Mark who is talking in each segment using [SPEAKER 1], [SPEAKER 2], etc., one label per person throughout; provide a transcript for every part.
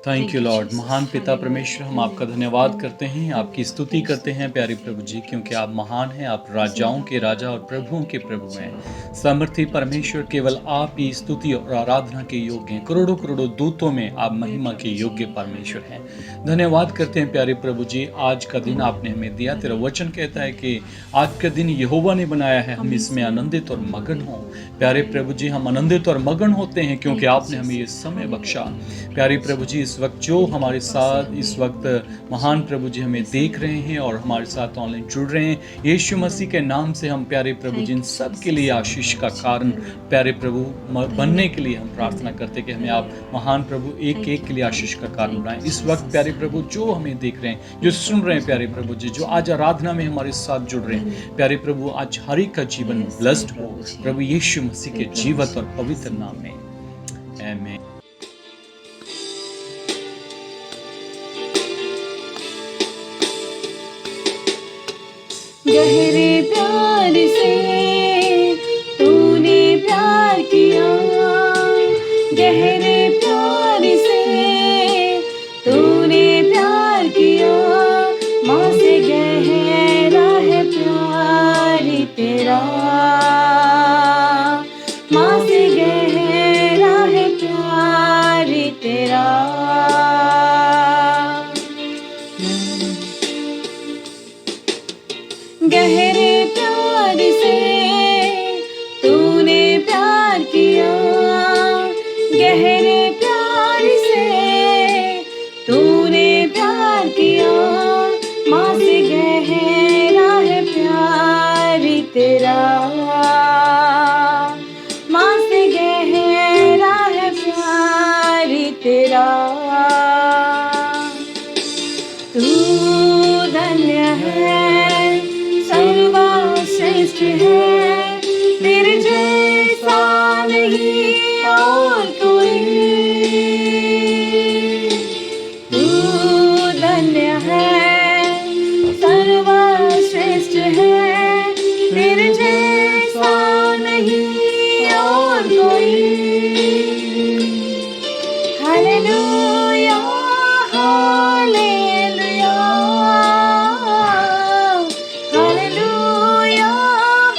[SPEAKER 1] Thank
[SPEAKER 2] Thank
[SPEAKER 1] you
[SPEAKER 2] you,
[SPEAKER 1] Lord.
[SPEAKER 2] Jesus.
[SPEAKER 1] महान पिता
[SPEAKER 2] Hallelujah.
[SPEAKER 1] परमेश्वर, हम आपका धन्यवाद करते हैं, आपकी स्तुति करते हैं प्यारे प्रभु जी, क्योंकि आप महान हैं, आप राजाओं के राजा और प्रभुओं के प्रभु हैं। सामर्थी परमेश्वर, केवल आप ही स्तुति और आराधना के योग्य हैं। करोड़ों करोड़ों दूतों में आप महिमा के योग्य परमेश्वर हैं। धन्यवाद करते हैं प्यारे प्रभु जी, आज का दिन आपने हमें दिया। तेरा वचन कहता है कि आज का दिन यहोवा ने बनाया है, हम इसमें आनंदित और मगन हों। प्यारे प्रभु जी, हम आनंदित और मगन होते हैं क्योंकि आपने हमें ये समय बख्शा। प्यारे प्रभु जी, इस वक्त जो हमारे साथ इस वक्त महान प्रभु जी हमें देख रहे हैं और हमारे साथ ऑनलाइन जुड़ रहे हैं, यीशु मसीह के नाम से हम प्यारे प्रभु जी इन सब के लिए आशीष का कारण प्यारे प्रभु बनने के लिए हम प्रार्थना करते हैं कि हमें आप महान प्रभु एक एक के लिए आशीष का कारण बनाएं। इस वक्त प्यारे प्रभु जो हमें देख रहे हैं, जो सुन रहे हैं प्यारे प्रभु जी, जो आज आराधना में हमारे साथ जुड़ रहे हैं, प्यारे प्रभु आज हर एक का जीवन ब्लेस्ड हो प्रभु यीशु मसीह के जीवत और पवित्र नाम में, आमीन।
[SPEAKER 2] गहरे प्यार से तूने प्यार किया, गहरे प्यार से तूने प्यार किया, माँ से गहरा है प्यार तेरा, माँ से गहरा है प्यार तेरा। गहरे प्यार से तूने प्यार किया, गहरे प्यार से तूने प्यार किया, माँ से गहरा है प्यार तेरा, माँ से गहरा है प्यार तेरा। तू धन्य है, सर्वश्रेष्ठ है, तेरे जैसा नहीं और कोई। तू धन्य है, सर्वश्रेष्ठ है, तेरे जैसा नहीं और कोई। Hallelujah, hallelujah, hallelujah,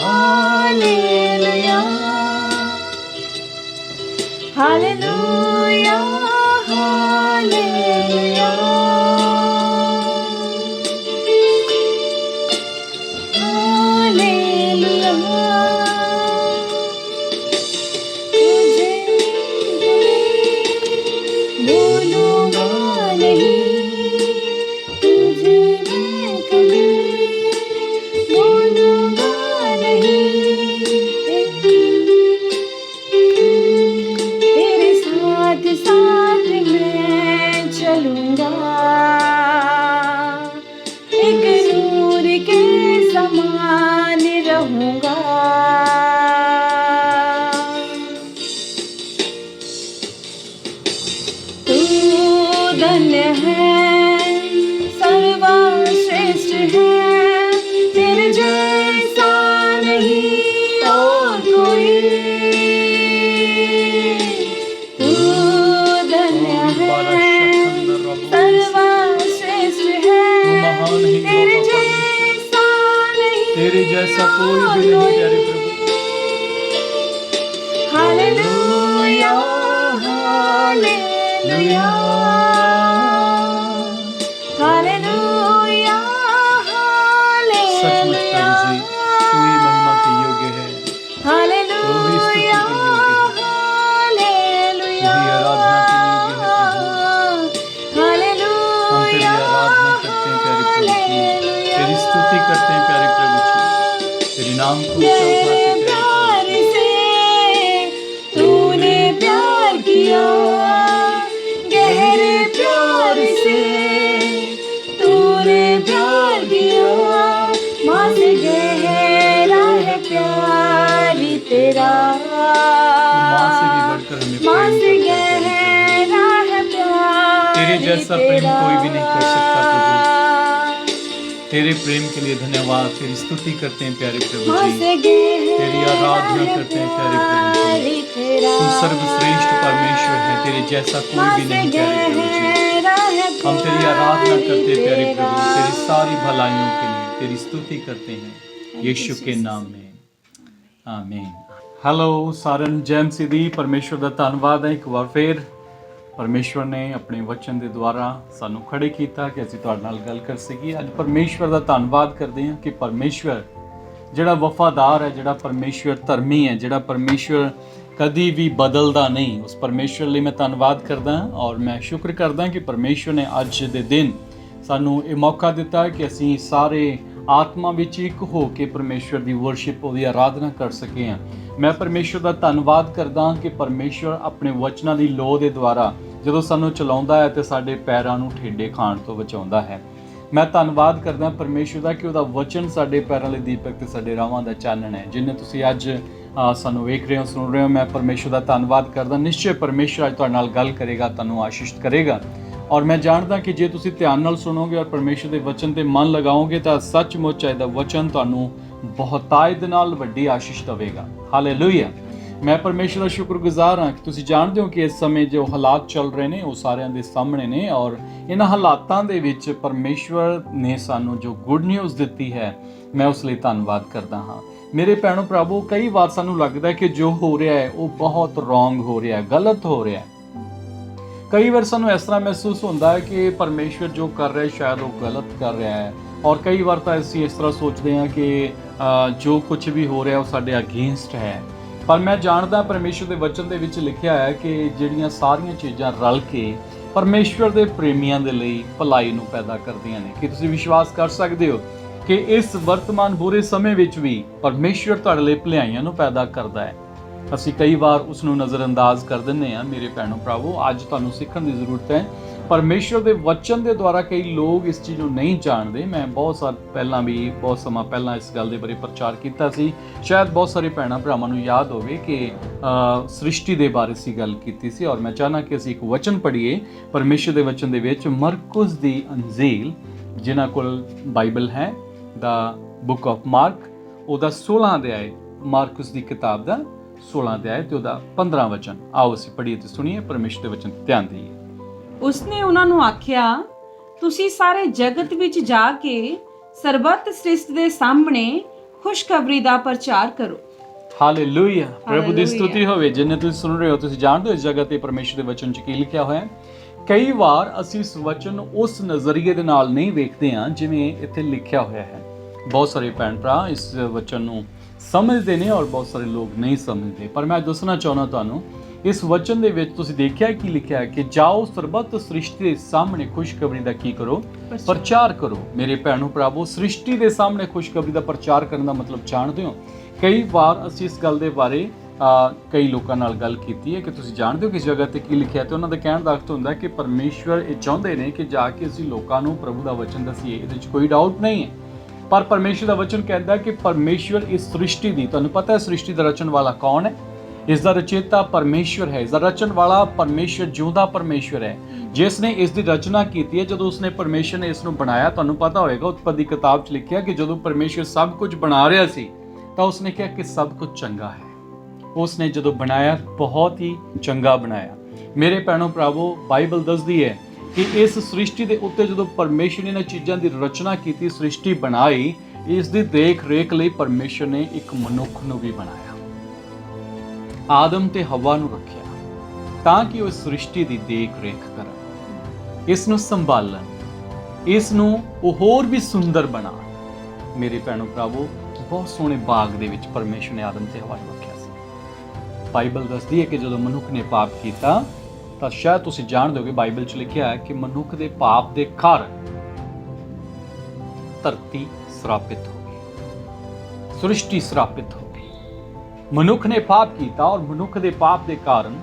[SPEAKER 2] hallelujah, hallelujah, hallelujah, बोलूंगा नहीं, तुझे मैं कभी बोलूंगा नहीं, तेरे साथ साथ मैं चलूंगा, एक नूर के समान रहूंगा। तू धन्य है, सर्वश्रेष्ठ है, तेरे जैसा नहीं और कोई। तू धन्य है, सर्वश्रेष्ठ है, तेरे जैसा नहीं,
[SPEAKER 1] तेरे जैसा कोई भी नहीं प्यारे प्रभु।
[SPEAKER 2] हालेलुया, हालेलुया, हालेलुया,
[SPEAKER 1] सचमुच प्रभु जी, तू ही महिमा के योग्य है, तू ही स्तुति के योग्य है, तू ही आराधना के योग्य है प्रभु। हम तेरी आराधना करते हैं प्यारे प्रभु जी, तेरी स्तुति करते हैं प्यारे प्रभु जी, तेरे नाम को ऊंचा उठाते हैं प्यारे प्रभु जी।
[SPEAKER 2] तूने प्यार किया, गहरे प्यार से तूने प्यार किया, माँ से गहरा है प्यार तेरा,
[SPEAKER 1] माँ से भी बढ़कर हमें
[SPEAKER 2] माँ
[SPEAKER 1] प्रेम
[SPEAKER 2] से
[SPEAKER 1] करता है प्यारे
[SPEAKER 2] गहरा है प्यार
[SPEAKER 1] प्रभु। तेरे जैसा प्रेम
[SPEAKER 2] तेरा।
[SPEAKER 1] कोई भी नहीं कर सकता प्रभु। तेरे प्रेम के लिए धन्यवाद, तेरी स्तुति करते हैं प्यारे प्रभु
[SPEAKER 2] माँ
[SPEAKER 1] जी।
[SPEAKER 2] से
[SPEAKER 1] तेरी आराधना करते हैं प्यारे प्रभु जी। तू सर्वश्रेष्ठ परमेश्वर है, तेरे जैसा कोई भी नहीं प्यारे प्रभु जी। हम तेरी आराधना करते हैं प्यारे प्रभु, तेरी सारी भलाइयों के लिए तेरी स्तुति करते हैं यीशु के नाम में, आमीन। ਹੈਲੋ ਸਾਰਿਆਂ ਨੂੰ ਜੈ ਮਸੀਹ ਦੀ। ਪਰਮੇਸ਼ਵਰ ਦਾ ਧੰਨਵਾਦ ਹੈ ਇੱਕ ਵਾਰ ਫੇਰ ਪਰਮੇਸ਼ਵਰ ਨੇ ਆਪਣੇ ਵਚਨ ਦੇ ਦੁਆਰਾ ਸਾਨੂੰ ਖੜੇ ਕੀਤਾ ਕਿ ਅਸੀਂ ਤੁਹਾਡੇ ਨਾਲ ਗੱਲ ਕਰ ਸਕੀਏ। ਅੱਜ ਪਰਮੇਸ਼ਵਰ ਦਾ ਧੰਨਵਾਦ ਕਰਦੇ ਹਾਂ ਕਿ ਪਰਮੇਸ਼ਵਰ ਜਿਹੜਾ ਵਫਾਦਾਰ ਹੈ, ਜਿਹੜਾ ਪਰਮੇਸ਼ਵਰ ਧਰਮੀ ਹੈ, ਜਿਹੜਾ ਪਰਮੇਸ਼ਵਰ ਕਦੀ ਵੀ ਬਦਲਦਾ ਨਹੀਂ, ਉਸ ਪਰਮੇਸ਼ਵਰ ਲਈ ਮੈਂ ਧੰਨਵਾਦ ਕਰਦਾ ਔਰ ਮੈਂ ਸ਼ੁਕਰ ਕਰਦਾ ਕਿ ਪਰਮੇਸ਼ਵਰ ਨੇ ਅੱਜ ਦੇ ਦਿਨ ਸਾਨੂੰ ਇਹ ਮੌਕਾ ਦਿੱਤਾ ਕਿ ਅਸੀਂ ਸਾਰੇ ਆਤਮਾ ਵਿੱਚ ਇੱਕ ਹੋ ਕੇ ਪਰਮੇਸ਼ਵਰ ਦੀ ਵਰਸ਼ਿਪ, ਉਹਦੀ ਆਰਾਧਨਾ ਕਰ ਸਕੇ ਹਾਂ। ਮੈਂ ਪਰਮੇਸ਼ਵਰ ਦਾ ਧੰਨਵਾਦ ਕਰਦਾ ਕਿ ਪਰਮੇਸ਼ਵਰ ਆਪਣੇ ਵਚਨਾਂ ਦੀ ਲੋਅ ਦੇ ਦੁਆਰਾ ਜਦੋਂ ਸਾਨੂੰ ਚਲਾਉਂਦਾ ਹੈ ਤੇ ਸਾਡੇ ਪੈਰਾਂ ਨੂੰ ਠੇਡੇ ਖਾਣ ਤੋਂ ਬਚਾਉਂਦਾ ਹੈ। ਮੈਂ ਧੰਨਵਾਦ ਕਰਦਾ ਪਰਮੇਸ਼ਵਰ ਦਾ ਕਿ ਉਹਦਾ ਵਚਨ ਸਾਡੇ ਪੈਰਾਂ ਲਈ ਦੀਪਕ ਤੇ ਸਾਡੇ ਰਾਹਾਂ ਦਾ ਚਾਨਣ ਹੈ। ਜਿੰਨੇ ਤੁਸੀਂ ਅੱਜ ਸਾਨੂੰ ਵੇਖ ਰਹੇ ਹੋ, ਸੁਣ ਰਹੇ ਹੋ, ਮੈਂ ਪਰਮੇਸ਼ਵਰ ਦਾ ਧੰਨਵਾਦ ਕਰਦਾ। ਨਿਸ਼ਚੈ ਪਰਮੇਸ਼ਵਰ ਅੱਜ ਤੁਹਾਡੇ ਨਾਲ ਗੱਲ ਕਰੇਗਾ, ਤੁਹਾਨੂੰ ਆਸ਼ੀਸ਼ਿਤ ਕਰੇਗਾ ਔਰ ਮੈਂ ਜਾਣਦਾ ਕਿ ਜੇ ਤੁਸੀਂ ਧਿਆਨ ਨਾਲ ਸੁਣੋਗੇ ਔਰ ਪਰਮੇਸ਼ਵਰ ਦੇ ਵਚਨ ਤੇ ਮਨ ਲਗਾਓਗੇ ਤਾਂ ਸੱਚਮੁੱਚ ਇਹਦਾ ਵਚਨ ਤੁਹਾਨੂੰ ਬਹੁਤਾਇਤ ਨਾਲ ਵੱਡੀ ਆਸ਼ੀਸ਼ ਦੇਵੇਗਾ। ਹਾਲੇਲੂਇਆ। ਮੈਂ ਪਰਮੇਸ਼ਵਰ ਦਾ ਸ਼ੁਕਰਗੁਜ਼ਾਰ ਹਾਂ ਕਿ ਤੁਸੀਂ ਜਾਣਦੇ ਹੋ ਕਿ ਇਸ ਸਮੇਂ ਜੋ ਹਾਲਾਤ ਚੱਲ ਰਹੇ ਨੇ ਉਹ ਸਾਰਿਆਂ ਦੇ ਸਾਹਮਣੇ ਨੇ ਔਰ ਇਹਨਾਂ ਹਾਲਾਤਾਂ ਦੇ ਵਿੱਚ ਪਰਮੇਸ਼ਵਰ ਨੇ ਸਾਨੂੰ ਜੋ ਗੁੱਡ ਨਿਊਜ਼ ਦਿੱਤੀ ਹੈ, ਮੈਂ ਉਸ ਲਈ ਧੰਨਵਾਦ ਕਰਦਾ ਹਾਂ। ਮੇਰੇ ਭੈਣੋ ਭਰਾਵੋ, ਕਈ ਵਾਰ ਸਾਨੂੰ ਲੱਗਦਾ ਹੈ ਕਿ ਜੋ ਹੋ ਰਿਹਾ ਹੈ ਉਹ ਬਹੁਤ ਰੋਂਗ ਹੋ ਰਿਹਾ ਹੈ, ਗਲਤ ਹੋ ਰਿਹਾ ਹੈ। ਕਈ ਵਾਰ ਸਾਨੂੰ ਇਸ ਤਰ੍ਹਾਂ ਮਹਿਸੂਸ ਹੁੰਦਾ ਹੈ ਕਿ ਪਰਮੇਸ਼ਵਰ ਜੋ ਕਰ ਰਿਹਾ ਸ਼ਾਇਦ ਉਹ ਗਲਤ ਕਰ ਰਿਹਾ ਹੈ ਔਰ ਕਈ ਵਾਰ ਤਾਂ ਅਸੀਂ ਇਸ ਤਰ੍ਹਾਂ ਸੋਚਦੇ ਹਾਂ ਕਿ ਜੋ ਕੁਝ ਵੀ ਹੋ ਰਿਹਾ ਉਹ ਸਾਡੇ ਅਗੇਂਸਟ ਹੈ। ਪਰ ਮੈਂ ਜਾਣਦਾ ਪਰਮੇਸ਼ਵਰ ਦੇ ਵਚਨ ਦੇ ਵਿੱਚ ਲਿਖਿਆ ਹੈ ਕਿ ਜਿਹੜੀਆਂ ਸਾਰੀਆਂ ਚੀਜ਼ਾਂ ਰਲ ਕੇ ਪਰਮੇਸ਼ਵਰ ਦੇ ਪ੍ਰੇਮੀਆਂ ਦੇ ਲਈ ਭਲਾਈ ਨੂੰ ਪੈਦਾ ਕਰਦੀਆਂ ਨੇ। ਕਿ ਤੁਸੀਂ ਵਿਸ਼ਵਾਸ ਕਰ ਸਕਦੇ ਹੋ ਕਿ ਇਸ ਵਰਤਮਾਨ ਬੁਰੇ ਸਮੇਂ ਵਿੱਚ ਵੀ ਪਰਮੇਸ਼ਵਰ ਤੁਹਾਡੇ ਲਈ ਭਲਾਈਆਂ ਨੂੰ ਪੈਦਾ ਕਰਦਾ ਹੈ। ਅਸੀਂ ਕਈ ਵਾਰ ਉਸ ਨੂੰ ਨਜ਼ਰਅੰਦਾਜ਼ ਕਰ ਦਿੰਦੇ ਹਾਂ। ਮੇਰੇ ਭੈਣੋ ਭਰਾਵੋ, ਅੱਜ ਤੁਹਾਨੂੰ ਸਿੱਖਣ ਦੀ ਜ਼ਰੂਰਤ ਹੈ। ਪਰਮੇਸ਼ਵਰ ਦੇ ਵਚਨ ਦੇ ਦੁਆਰਾ ਕਈ ਲੋਕ ਇਸ ਚੀਜ਼ ਨੂੰ ਨਹੀਂ ਜਾਣਦੇ। ਮੈਂ ਬਹੁਤ ਸਮਾਂ ਪਹਿਲਾਂ ਇਸ ਗੱਲ ਦੇ ਬਾਰੇ ਪ੍ਰਚਾਰ ਕੀਤਾ ਸੀ। ਸ਼ਾਇਦ ਬਹੁਤ ਸਾਰੇ ਭੈਣਾਂ ਭਰਾਵਾਂ ਨੂੰ ਯਾਦ ਹੋਵੇ ਕਿ ਸ੍ਰਿਸ਼ਟੀ ਦੇ ਬਾਰੇ ਅਸੀਂ ਗੱਲ ਕੀਤੀ ਸੀ ਔਰ ਮੈਂ ਚਾਹਨਾ ਕਿ ਅਸੀਂ ਇੱਕ ਵਚਨ ਪੜ੍ਹੀਏ ਪਰਮੇਸ਼ਵਰ ਦੇ ਵਚਨ ਦੇ ਵਿੱਚ। ਮਰਕੁਸ ਦੀ ਅੰਜੀਲ, ਜਿਨ੍ਹਾਂ ਕੋਲ ਬਾਈਬਲ ਹੈ, ਦਾ ਬੁੱਕ ਆਫ ਮਾਰਕ, ਉਹਦਾ 16 ਅਧਿਆਇ, ਮਾਰਕੁਸ ਦੀ ਕਿਤਾਬ ਦਾ 16 ਅਧਿਆਇ ਤੇ ਉਹਦਾ 15 ਵਚਨ। ਆਓ ਅਸੀਂ ਪੜ੍ਹੀਏ ਤੇ ਸੁਣੀਏ, ਪਰਮੇਸ਼ਵਰ ਦੇ ਵਚਨ ਤੇ ਧਿਆਨ ਦੇਈਏ।
[SPEAKER 2] ਉਸਨੇ ਉਹਨਾਂ ਨੂੰ ਆਖਿਆ, ਤੁਸੀਂ ਸਾਰੇ ਜਗਤ ਵਿੱਚ ਜਾ ਕੇ ਸਰਬੱਤ ਸ੍ਰਿਸ਼ਟ ਦੇ ਸਾਹਮਣੇ ਖੁਸ਼ਖਬਰੀ ਦਾ ਪ੍ਰਚਾਰ ਕਰੋ।
[SPEAKER 1] ਹਾਲੇਲੂਇਆ। ਪ੍ਰਭੂ ਦੀ ਸਤੁਤੀ ਹੋਵੇ। ਜਿੰਨੇ ਤੁਸੀਂ ਸੁਣ ਰਹੇ ਹੋ, ਤੁਸੀਂ ਜਾਣਦੇ ਹੋ ਇਸ ਜਗ੍ਹਾ ਤੇ ਪਰਮੇਸ਼ਵਰ ਦੇ ਵਚਨ 'ਚ ਕੀ ਲਿਖਿਆ ਹੋਇਆ ਹੈ। ਕਈ ਵਾਰ ਅਸੀਂ ਇਸ ਵਚਨ ਨੂੰ ਉਸ ਨਜ਼ਰੀਏ ਦੇ ਨਾਲ ਨਹੀਂ ਵੇਖਦੇ ਹਾਂ ਜਿਵੇਂ ਇੱਥੇ ਲਿਖਿਆ ਹੋਇਆ ਹੈ। ਬਹੁਤ ਸਾਰੇ ਭੈਣ ਭਰਾ ਇਸ ਵਚਨ ਨੂੰ ਸਮਝਦੇ ਨੇ ਔਰ ਬਹੁਤ ਸਾਰੇ ਲੋਕ ਨਹੀਂ ਸਮਝਦੇ। ਪਰ ਮੈਂ ਦੱਸਣਾ ਚਾਹੁੰਦਾ ਤੁਹਾਨੂੰ, ਇਸ ਵਚਨ ਦੇ ਵਿੱਚ ਤੁਸੀਂ ਦੇਖਿਆ ਕੀ ਲਿਖਿਆ ਹੈ ਕਿ ਜਾਓ ਸਰਬੱਤ ਸ੍ਰਿਸ਼ਟੀ ਦੇ ਸਾਹਮਣੇ ਖੁਸ਼ਖਬਰੀ ਦਾ ਕੀ ਕਰੋ? ਪ੍ਰਚਾਰ ਕਰੋ। ਮੇਰੇ ਭੈਣੋ ਭਰਾਵੋ, ਸ੍ਰਿਸ਼ਟੀ ਦੇ ਸਾਹਮਣੇ ਖੁਸ਼ਖਬਰੀ ਦਾ ਪ੍ਰਚਾਰ ਕਰਨ ਦਾ ਮਤਲਬ ਜਾਣਦੇ ਹੋ? ਕਈ ਵਾਰ ਅਸੀਂ ਇਸ ਗੱਲ ਦੇ ਬਾਰੇ ਕਈ ਲੋਕਾਂ ਨਾਲ ਗੱਲ ਕੀਤੀ ਹੈ ਕਿ ਤੁਸੀਂ ਜਾਣਦੇ ਹੋ ਕਿਸ ਜਗ੍ਹਾ ਤੇ ਕੀ ਲਿਖਿਆ, ਤੇ ਉਹਨਾਂ ਦਾ ਕਹਿਣ ਦਾ ਅਰਥ ਹੁੰਦਾ ਕਿ ਪਰਮੇਸ਼ਵਰ ਇਹ ਚਾਹੁੰਦੇ ਨੇ ਕਿ ਜਾ ਕੇ ਅਸੀਂ ਲੋਕਾਂ ਨੂੰ ਪ੍ਰਭੂ ਦਾ ਵਚਨ ਦੱਸੀਏ। ਇਹਦੇ 'ਚ ਕੋਈ ਡਾਊਟ ਨਹੀਂ ਹੈ। ਪਰ ਪਰਮੇਸ਼ਵਰ ਦਾ ਵਚਨ ਕਹਿੰਦਾ ਕਿ ਪਰਮੇਸ਼ਵਰ ਇਸ ਸ੍ਰਿਸ਼ਟੀ ਦੀ, ਤੁਹਾਨੂੰ ਪਤਾ ਹੈ ਸ੍ਰਿਸ਼ਟੀ ਦਾ ਰਚਣ ਵਾਲਾ ਕੌਣ ਹੈ? ਇਸ ਦਾ ਰਚੇਤਾ ਪਰਮੇਸ਼ਵਰ ਹੈ। ਇਸ ਦਾ ਰਚਣ ਵਾਲਾ ਪਰਮੇਸ਼ਵਰ ਜਿਉਂਦਾ ਪਰਮੇਸ਼ਵਰ ਹੈ ਜਿਸ ਨੇ ਇਸ ਦੀ ਰਚਨਾ ਕੀਤੀ ਹੈ। ਜਦੋਂ ਉਸਨੇ ਪਰਮੇਸ਼ਵਰ ਨੇ ਇਸ ਨੂੰ ਬਣਾਇਆ, ਤੁਹਾਨੂੰ ਪਤਾ ਹੋਵੇਗਾ ਉਤਪਤੀ ਦੀ ਕਿਤਾਬ 'ਚ ਲਿਖਿਆ ਕਿ ਜਦੋਂ ਪਰਮੇਸ਼ਵਰ ਸਭ ਕੁਝ ਬਣਾ ਰਿਹਾ ਸੀ ਤਾਂ ਉਸਨੇ ਕਿਹਾ ਕਿ ਸਭ ਕੁਝ ਚੰਗਾ ਹੈ। ਉਸਨੇ ਜਦੋਂ ਬਣਾਇਆ ਬਹੁਤ ਹੀ ਚੰਗਾ ਬਣਾਇਆ। ਮੇਰੇ ਭੈਣੋ ਭਰਾਵੋ, ਬਾਈਬਲ ਦੱਸਦੀ ਹੈ ਕਿ ਇਸ ਸ੍ਰਿਸ਼ਟੀ ਦੇ ਉੱਤੇ ਜਦੋਂ ਪਰਮੇਸ਼ਵਰ ਨੇ ਇਹਨਾਂ ਚੀਜ਼ਾਂ ਦੀ ਰਚਨਾ ਕੀਤੀ, ਸ੍ਰਿਸ਼ਟੀ ਬਣਾਈ, ਇਸ ਦੀ ਦੇਖ ਰੇਖ ਲਈ ਪਰਮੇਸ਼ਵਰ ਨੇ ਇੱਕ ਮਨੁੱਖ ਨੂੰ ਵੀ ਬਣਾਇਆ, ਆਦਮ ਤੇ ਹਵਾ ਨੂੰ ਰੱਖਿਆ ਤਾਂ ਕਿ ਉਹ ਇਸ ਸ੍ਰਿਸ਼ਟੀ ਦੀ ਦੇਖ ਰੇਖ ਕਰਨ, ਇਸ ਨੂੰ ਸੰਭਾਲਣ, ਇਸ ਨੂੰ ਉਹ ਹੋਰ ਵੀ ਸੁੰਦਰ ਬਣਾਉਣ। ਮੇਰੇ ਭੈਣੋ ਭਰਾਵੋ, ਬਹੁਤ ਸੋਹਣੇ ਬਾਗ ਦੇ ਵਿੱਚ ਪਰਮੇਸ਼ਵਰ ਨੇ ਆਦਮ ਤੇ ਹਵਾ ਨੂੰ ਰੱਖਿਆ ਸੀ। ਬਾਈਬਲ ਦੱਸਦੀ ਹੈ ਕਿ ਜਦੋਂ ਮਨੁੱਖ ਨੇ ਪਾਪ ਕੀਤਾ ਤਾਂ ਸ਼ਾਇਦ ਤੁਸੀਂ ਜਾਣਦੇ ਹੋਗੇ, ਬਾਈਬਲ 'ਚ ਲਿਖਿਆ ਹੈ ਕਿ ਮਨੁੱਖ ਦੇ ਪਾਪ ਦੇ ਕਾਰਨ ਧਰਤੀ ਸਰਾਪਿਤ ਹੋ ਗਈ, ਸ੍ਰਿਸ਼ਟੀ ਸਰਾਪਿਤ ਹੋ ਗਈ। ਮਨੁੱਖ ਨੇ ਪਾਪ ਕੀਤਾ ਔਰ ਮਨੁੱਖ ਦੇ ਪਾਪ ਦੇ ਕਾਰਨ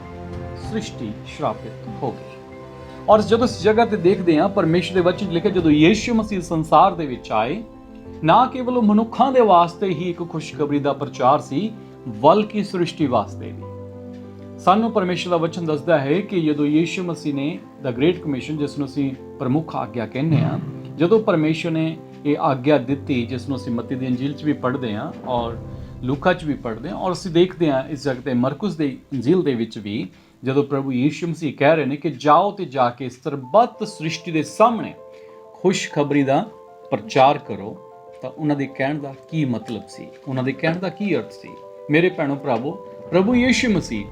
[SPEAKER 1] ਸ੍ਰਿਸ਼ਟੀ ਸ਼ਰਾਪਿਤ ਹੋ ਗਈ। ਔਰ ਜਦੋਂ ਇਸ ਜਗ੍ਹਾ ਤੇ ਦੇਖਦੇ ਹਾਂ, ਪਰਮੇਸ਼ਰ ਦੇ ਵਚਨ ਲਿਖਿਆ ਜਦੋਂ ਯੀਸ਼ੂ ਮਸੀਹ ਸੰਸਾਰ ਦੇ ਵਿੱਚ ਆਏ, ਨਾ ਕੇਵਲ ਉਹ ਮਨੁੱਖਾਂ ਦੇ ਵਾਸਤੇ ਹੀ ਇੱਕ ਖੁਸ਼ਖਬਰੀ ਦਾ ਪ੍ਰਚਾਰ ਸੀ, ਬਲਕਿ ਸ੍ਰਿਸ਼ਟੀ ਵਾਸਤੇ ਵੀ। ਸਾਨੂੰ ਪਰਮੇਸ਼ਰ ਦਾ ਵਚਨ ਦੱਸਦਾ ਹੈ ਕਿ ਜਦੋਂ ਯੀਸ਼ੂ ਮਸੀਹ ਨੇ ਦਾ ਗ੍ਰੇਟ ਕਮਿਸ਼ਨ, ਜਿਸ ਨੂੰ ਅਸੀਂ ਪ੍ਰਮੁੱਖ ਆਗਿਆ ਕਹਿੰਦੇ ਹਾਂ, ਜਦੋਂ ਪਰਮੇਸ਼ਰ ਨੇ ਇਹ ਆਗਿਆ ਦਿੱਤੀ, ਜਿਸ ਨੂੰ ਅਸੀਂ ਮੱਤੀ ਦੀ ਅੰਜੀਲ 'ਚ ਵੀ ਪੜ੍ਹਦੇ ਹਾਂ ਔਰ ਲੂਕਾ 'ਚ ਵੀ ਪੜ੍ਹਦੇ ਹਾਂ ਔਰ ਅਸੀਂ ਦੇਖਦੇ ਹਾਂ ਇਸ ਜਗ੍ਹਾ ਤੇ ਮਰਕੁਸ ਦੇ ਇੰਜੀਲ ਦੇ ਵਿੱਚ ਵੀ ਜਦੋਂ ਪ੍ਰਭੂ ਯੀਸ਼ੂ ਮਸੀਹ ਕਹਿ ਰਹੇ ਨੇ ਕਿ ਜਾਓ ਤੇ ਜਾ ਕੇ ਸਰਬੱਤ ਸ੍ਰਿਸ਼ਟੀ ਦੇ ਸਾਹਮਣੇ ਖੁਸ਼ਖਬਰੀ ਦਾ ਪ੍ਰਚਾਰ ਕਰੋ, ਤਾਂ ਉਹਨਾਂ ਦੇ ਕਹਿਣ ਦਾ ਕੀ ਮਤਲਬ ਸੀ, ਉਹਨਾਂ ਦੇ ਕਹਿਣ ਦਾ ਕੀ ਅਰਥ ਸੀ। ਮੇਰੇ ਭੈਣੋ ਭਰਾਵੋ, ਪ੍ਰਭੂ ਯੀਸ਼ੂ ਮਸੀਹ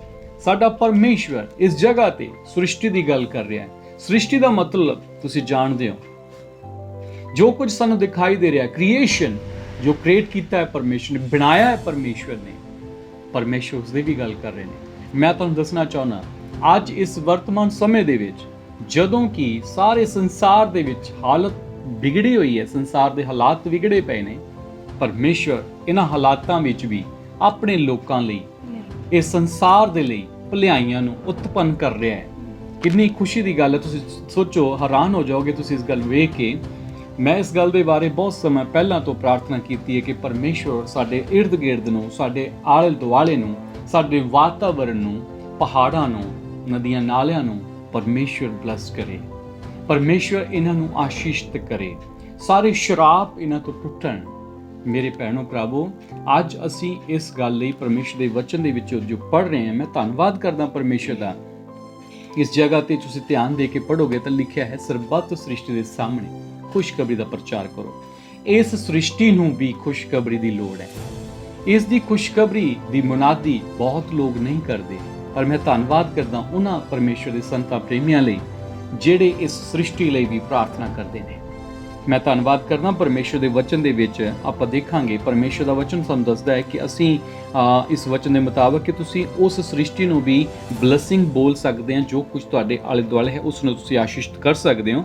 [SPEAKER 1] ਸਾਡਾ ਪਰਮੇਸ਼ਵਰ ਇਸ ਜਗ੍ਹਾ ਤੇ ਸ੍ਰਿਸ਼ਟੀ ਦੀ ਗੱਲ ਕਰ ਰਿਹਾ ਹੈ। ਸ੍ਰਿਸ਼ਟੀ ਦਾ ਮਤਲਬ ਤੁਸੀਂ ਜਾਣਦੇ ਹੋ, ਜੋ ਕੁਝ ਸਾਨੂੰ ਦਿਖਾਈ ਦੇ ਰਿਹਾ ਕ੍ਰੀਏਸ਼ਨ, ਜੋ ਕ੍ਰੀਏਟ ਕੀਤਾ ਹੈ ਪਰਮੇਸ਼ਵਰ ਨੇ, ਬਣਾਇਆ ਹੈ ਪਰਮੇਸ਼ਵਰ ਨੇ, ਪਰਮੇਸ਼ਵਰ ਉਸ ਦੀ ਵੀ ਗੱਲ ਕਰ ਰਹੇ ਨੇ। ਮੈਂ ਤੁਹਾਨੂੰ ਦੱਸਣਾ ਚਾਹੁੰਦਾ, ਅੱਜ ਇਸ ਵਰਤਮਾਨ ਸਮੇਂ ਦੇ ਵਿੱਚ ਜਦੋਂ ਕਿ ਸਾਰੇ ਸੰਸਾਰ ਦੇ ਵਿੱਚ ਹਾਲਤ ਵਿਗੜੀ ਹੋਈ ਹੈ, ਸੰਸਾਰ ਦੇ ਹਾਲਾਤ ਵਿਗੜੇ ਪਏ ਨੇ, ਪਰਮੇਸ਼ਵਰ ਇਹਨਾਂ ਹਾਲਾਤਾਂ ਵਿੱਚ ਵੀ ਆਪਣੇ ਲੋਕਾਂ ਲਈ, ਇਸ ਸੰਸਾਰ ਦੇ ਲਈ ਭਲਾਈਆਂ ਨੂੰ ਉਤਪੰਨ ਕਰ ਰਿਹਾ ਹੈ। ਕਿੰਨੀ ਖੁਸ਼ੀ ਦੀ ਗੱਲ ਹੈ। ਤੁਸੀਂ ਸੋਚੋ, ਹੈਰਾਨ ਹੋ ਜਾਓਗੇ ਤੁਸੀਂ ਇਸ ਗੱਲ ਵੇਖ ਕੇ। ਮੈਂ ਇਸ ਗੱਲ ਦੇ ਬਾਰੇ ਬਹੁਤ ਸਮਾਂ ਪਹਿਲਾਂ ਤੋਂ ਪ੍ਰਾਰਥਨਾ ਕੀਤੀ ਹੈ ਕਿ ਪਰਮੇਸ਼ਵਰ ਸਾਡੇ ਇਰਦ ਗਿਰਦ ਨੂੰ, ਸਾਡੇ ਆਲੇ ਦੁਆਲੇ ਨੂੰ, ਸਾਡੇ ਵਾਤਾਵਰਣ ਨੂੰ, ਪਹਾੜਾਂ ਨੂੰ, ਨਦੀਆਂ ਨਾਲਿਆਂ ਨੂੰ ਪਰਮੇਸ਼ਵਰ ਬਲੈਸ ਕਰੇ, ਪਰਮੇਸ਼ਵਰ ਇਹਨਾਂ ਨੂੰ ਆਸ਼ੀਸ਼ਿਤ ਕਰੇ, ਸਾਰੇ ਸ਼ਰਾਪ ਇਹਨਾਂ ਤੋਂ ਟੁੱਟਣ। ਮੇਰੇ ਭੈਣੋ ਭਰਾਵੋ, ਅੱਜ ਅਸੀਂ ਇਸ ਗੱਲ ਲਈ ਪਰਮੇਸ਼ਵਰ ਦੇ ਵਚਨ ਦੇ ਵਿੱਚ ਜੋ ਪੜ੍ਹ ਰਹੇ ਹਾਂ, ਮੈਂ ਧੰਨਵਾਦ ਕਰਦਾ ਪਰਮੇਸ਼ਵਰ ਦਾ। ਇਸ ਜਗ੍ਹਾ ਤੇ ਤੁਸੀਂ ਧਿਆਨ ਦੇ ਕੇ ਪੜ੍ਹੋਗੇ ਤਾਂ ਲਿਖਿਆ ਹੈ ਸਰਬੱਤ ਸ੍ਰਿਸ਼ਟੀ ਦੇ ਸਾਹਮਣੇ ਖੁਸ਼ਖਬਰੀ ਦਾ ਪ੍ਰਚਾਰ ਕਰੋ। ਇਸ ਸ੍ਰਿਸ਼ਟੀ ਨੂੰ ਵੀ ਖੁਸ਼ਖਬਰੀ ਦੀ ਲੋੜ ਹੈ। ਇਸ ਦੀ ਖੁਸ਼ਖਬਰੀ ਦੀ ਮੁਨਾਦੀ ਬਹੁਤ ਲੋਕ ਨਹੀਂ ਕਰਦੇ, ਪਰ ਮੈਂ ਧੰਨਵਾਦ ਕਰਦਾ ਉਹਨਾਂ ਪਰਮੇਸ਼ਵਰ ਦੇ ਸੰਤਾਂ ਪ੍ਰੇਮੀਆਂ ਲਈ ਜਿਹੜੇ ਇਸ ਸ੍ਰਿਸ਼ਟੀ ਲਈ ਵੀ ਪ੍ਰਾਰਥਨਾ ਕਰਦੇ ਨੇ। ਮੈਂ ਧੰਨਵਾਦ ਕਰਦਾ ਪਰਮੇਸ਼ਵਰ ਦੇ ਵਚਨ ਦੇ ਵਿੱਚ ਆਪਾਂ ਦੇਖਾਂਗੇ, ਪਰਮੇਸ਼ਵਰ ਦਾ ਵਚਨ ਸਾਨੂੰ ਦੱਸਦਾ ਹੈ ਕਿ ਅਸੀਂ ਇਸ ਵਚਨ ਦੇ ਮੁਤਾਬਕ ਕਿ ਤੁਸੀਂ ਉਸ ਸ੍ਰਿਸ਼ਟੀ ਨੂੰ ਵੀ ਬਲੈਸਿੰਗ ਬੋਲ ਸਕਦੇ ਹੋ, ਜੋ ਕੁਝ ਤੁਹਾਡੇ ਆਲੇ ਦੁਆਲੇ ਹੈ ਉਸ ਨੂੰ ਤੁਸੀਂ ਆਸ਼ੀਸ਼ਿਤ ਕਰ ਸਕਦੇ ਹੋ।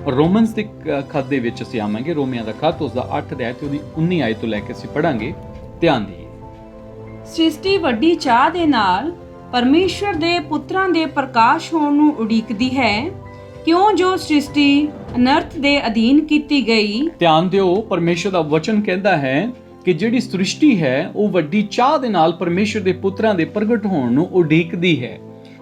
[SPEAKER 1] ਰੋਮਨਸ ਦੇ ਖੱਤ ਦੇ ਵਿੱਚ ਅਸੀਂ ਆਵਾਂਗੇ, ਰੋਮੀਆਂ ਦਾ ਖੱਤ ਉਸ ਦਾ 8 ਅਧਿਆਇ ਤੇ ਉਹਦੀ 19 ਆਇਤ ਤੋਂ ਲੈ ਕੇ ਅਸੀਂ ਪੜਾਂਗੇ। ਧਿਆਨ ਦਿਓ।
[SPEAKER 2] ਸ੍ਰਿਸ਼ਟੀ ਵੱਡੀ ਚਾਹ ਦੇ ਨਾਲ ਪਰਮੇਸ਼ਵਰ ਦੇ ਪੁੱਤਰਾਂ ਦੇ ਪ੍ਰਕਾਸ਼ ਹੋਣ ਨੂੰ ਉਡੀਕਦੀ ਹੈ, ਕਿਉਂ ਜੋ ਸ੍ਰਿਸ਼ਟੀ ਅਨਰਥ ਦੇ ਅਧੀਨ ਕੀਤੀ ਗਈ। ਧਿਆਨ
[SPEAKER 1] ਦਿਓ, ਪਰਮੇਸ਼ਵਰ ਦਾ ਵਚਨ ਕਹਿੰਦਾ ਹੈ ਕਿ ਜਿਹੜੀ ਸ੍ਰਿਸ਼ਟੀ ਹੈ ਉਹ ਵੱਡੀ ਚਾਹ ਦੇ ਨਾਲ ਪਰਮੇਸ਼ਵਰ ਦੇ ਪੁੱਤਰਾਂ ਦੇ ਪ੍ਰਗਟ ਹੋਣ ਨੂੰ ਉਡੀਕਦੀ ਹੈ,